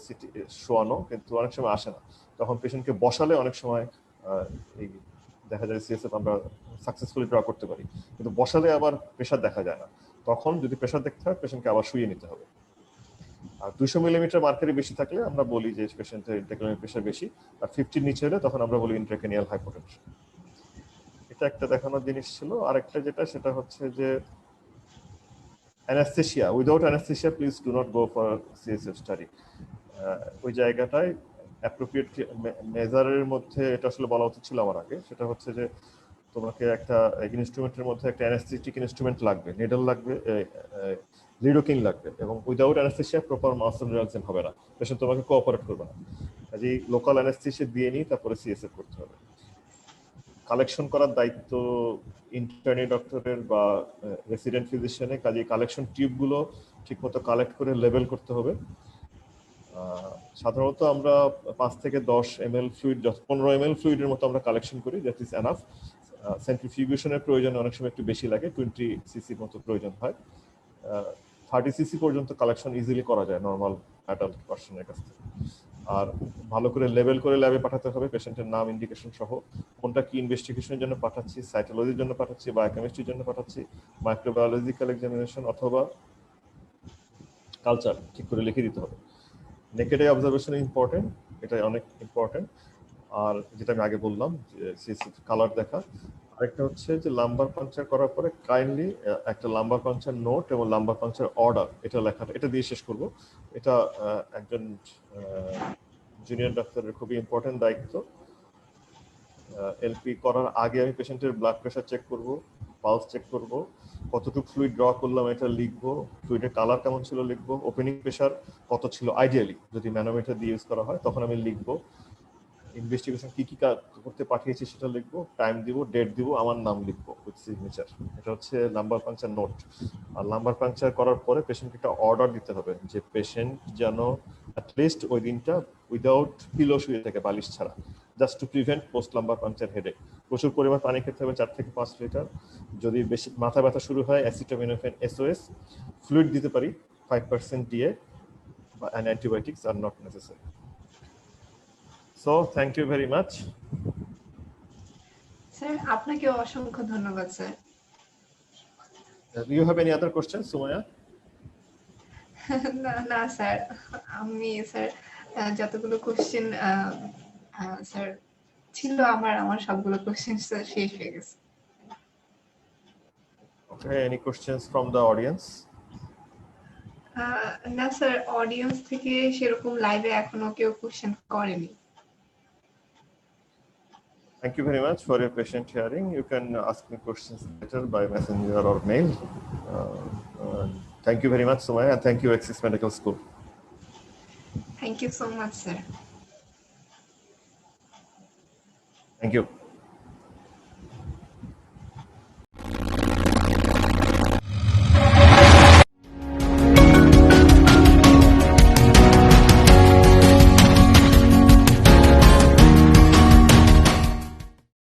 শোয়ানো, কিন্তু অনেক সময় আসে না। তখন পেশেন্টকে বসালে অনেক সময় এই দেখা যায় সিএসএফ আমরা সাকসেসফুলি ড্র করতে পারি, কিন্তু বসালে আবার প্রেশার দেখা যায় না। তখন যদি প্রেশার দেখতে হয় পেশেন্টকে আবার শুয়ে নিতে হবে। আর 200 মিলিমিটার মার্কারে বেশি থাকলে আমরা বলি যে পেশেন্টের ইন্ট্রাক্রেনিয়াল প্রেশার বেশি, আর 50 নিচে হলে তখন আমরা বলি ইন্ট্রাক্রেনিয়াল হাইপোটেনশন। এটা একটা দেখানোর জিনিস ছিল। আরেকটা যেটা, সেটা হচ্ছে যে anesthesia, without anesthesia please do not go for CSF study. ওই জায়গাটায় অ্যাপ্রোপ্রিয়েট মেজারের মধ্যে এটা আসলে বলা উচিত ছিল আমার আগে, সেটা হচ্ছে যে তোমাকে একটা ইনস্ট্রুমেন্টের মধ্যে একটা অ্যানেস্থেটিক ইনস্ট্রুমেন্ট লাগবে, নিডল লাগবে, লিডোকিন লাগবে, এবং without anaesthesia proper muscle relaxation হবে না, পেশেন্ট তোমাকে কোঅপারেট করবে না। কাজেই লোকাল অ্যানেস্থেসিয়া দিয়ে নিয়ে তারপরে সিএসএফ করতে হবে। কালেকশন করার দায়িত্ব ইন্টার্নি ডক্টরের বা রেসিডেন্ট ফিজিশিয়ানের, কাজেই কালেকশন টিউবগুলো ঠিকমতো কালেক্ট করে লেবেল করতে হবে। সাধারণত আমরা 5 থেকে 10 ml ফ্লুইড, 15 ml ফ্লুইডের মতো আমরা কালেকশন করি, দ্যাট ইজ এনাফ। সেন্ট্রিফিউগেশনের প্রয়োজন অনেক সময় একটু বেশি লাগে, 20 সিসির মতো প্রয়োজন হয়। 30 সিসি পর্যন্ত কালেকশন ইজিলি করা যায় নর্মাল অ্যাডাল্ট পার্সনের কাছ থেকে। আর ভালো করে লেবেল করে ল্যাবে পাঠাতে হবে পেশেন্টের নাম ইন্ডিকেশন সহ, কোনটা কি ইনভেস্টিগেশনের জন্য পাঠাচ্ছি, সাইটোলজির জন্য পাঠাচ্ছি, বায়োকেমিস্ট্রির জন্য পাঠাচ্ছি, মাইক্রোবায়োলজিক্যাল এক্সামিনেশন অথবা কালচার ঠিক করে লিখে দিতে হবে। নেকেড আই অবজারভেশন ইম্পর্টেন্ট, এটা অনেক ইম্পর্টেন্ট। আর যেটা আমি আগে বললাম যে সিসির কালার দেখা। আরেকটা হচ্ছে যে লাম্বার পাংচার করার পরে কাইন্ডলি একটা লাম্বার পাংচার নোট এবং লাম্বার পাংচার অর্ডার, এটা লেখাটা, এটা দিয়ে শেষ করব। এটা একজন জুনিয়র ডাক্তারের খুবই ইম্পর্টেন্ট দায়িত্ব। এলপি করার আগে আমি পেশেন্টের ব্লাড প্রেশার চেক করব, পালস চেক করব, কতটুকু ফ্লুইড ড্র করলাম এটা লিখবো, ফ্লুইডের কালার কেমন ছিল লিখবো, ওপেনিং প্রেশার কত ছিল আইডিয়ালি যদি ম্যানোমিটার দিয়ে ইউজ করা হয় তখন আমি লিখবো, ইনভেস্টিগেশন কি কি করতে পাঠিয়েছি সেটা লিখবো, টাইম দিব, ডেট দিব, আমার নাম লিখবো উইথ সিগনেচার। এটা হচ্ছে লাম্বার পাংচার নোট। আর লাম্বার পাংচার করার পরে পেশেন্টকে একটা অর্ডার দিতে হবে যে পেশেন্ট যেন অ্যাটলিস্ট ওই দিনটা উইদাউট পিলো শুয়ে থাকে, বালিশ ছাড়া, just to prevent post lumber puncture headache. প্রচুর পরিমাণ পানি খেতে হবে, 4 থেকে 5 লিটার। যদি বেশি মাথা ব্যথা শুরু হয় অ্যাসিটামিনোফেন SOS, ফ্লুইড দিতে পারি 5% DA, and antibiotics are not necessary. So thank you very much. Sir আপনাকে অসংখ্য ধন্যবাদ sir. Do you have any other questions, Sumaya? না না স্যার, আমি স্যার যতগুলো কোশ্চেন স্যার ছিল আমার সবগুলো কোশ্চেন স্যার শেষ হয়ে গেছে। Okay, any questions from the audience? না স্যার, অডিয়েন্স থেকে সেরকম লাইভে এখনো কেউ কোশ্চেন করেনি। Thank you very much for your patient hearing. You can ask me questions later by messenger or mail. Thank you very much, Sumaya, and thank you, Axis Medical School. Thank you so much, sir. Thank you.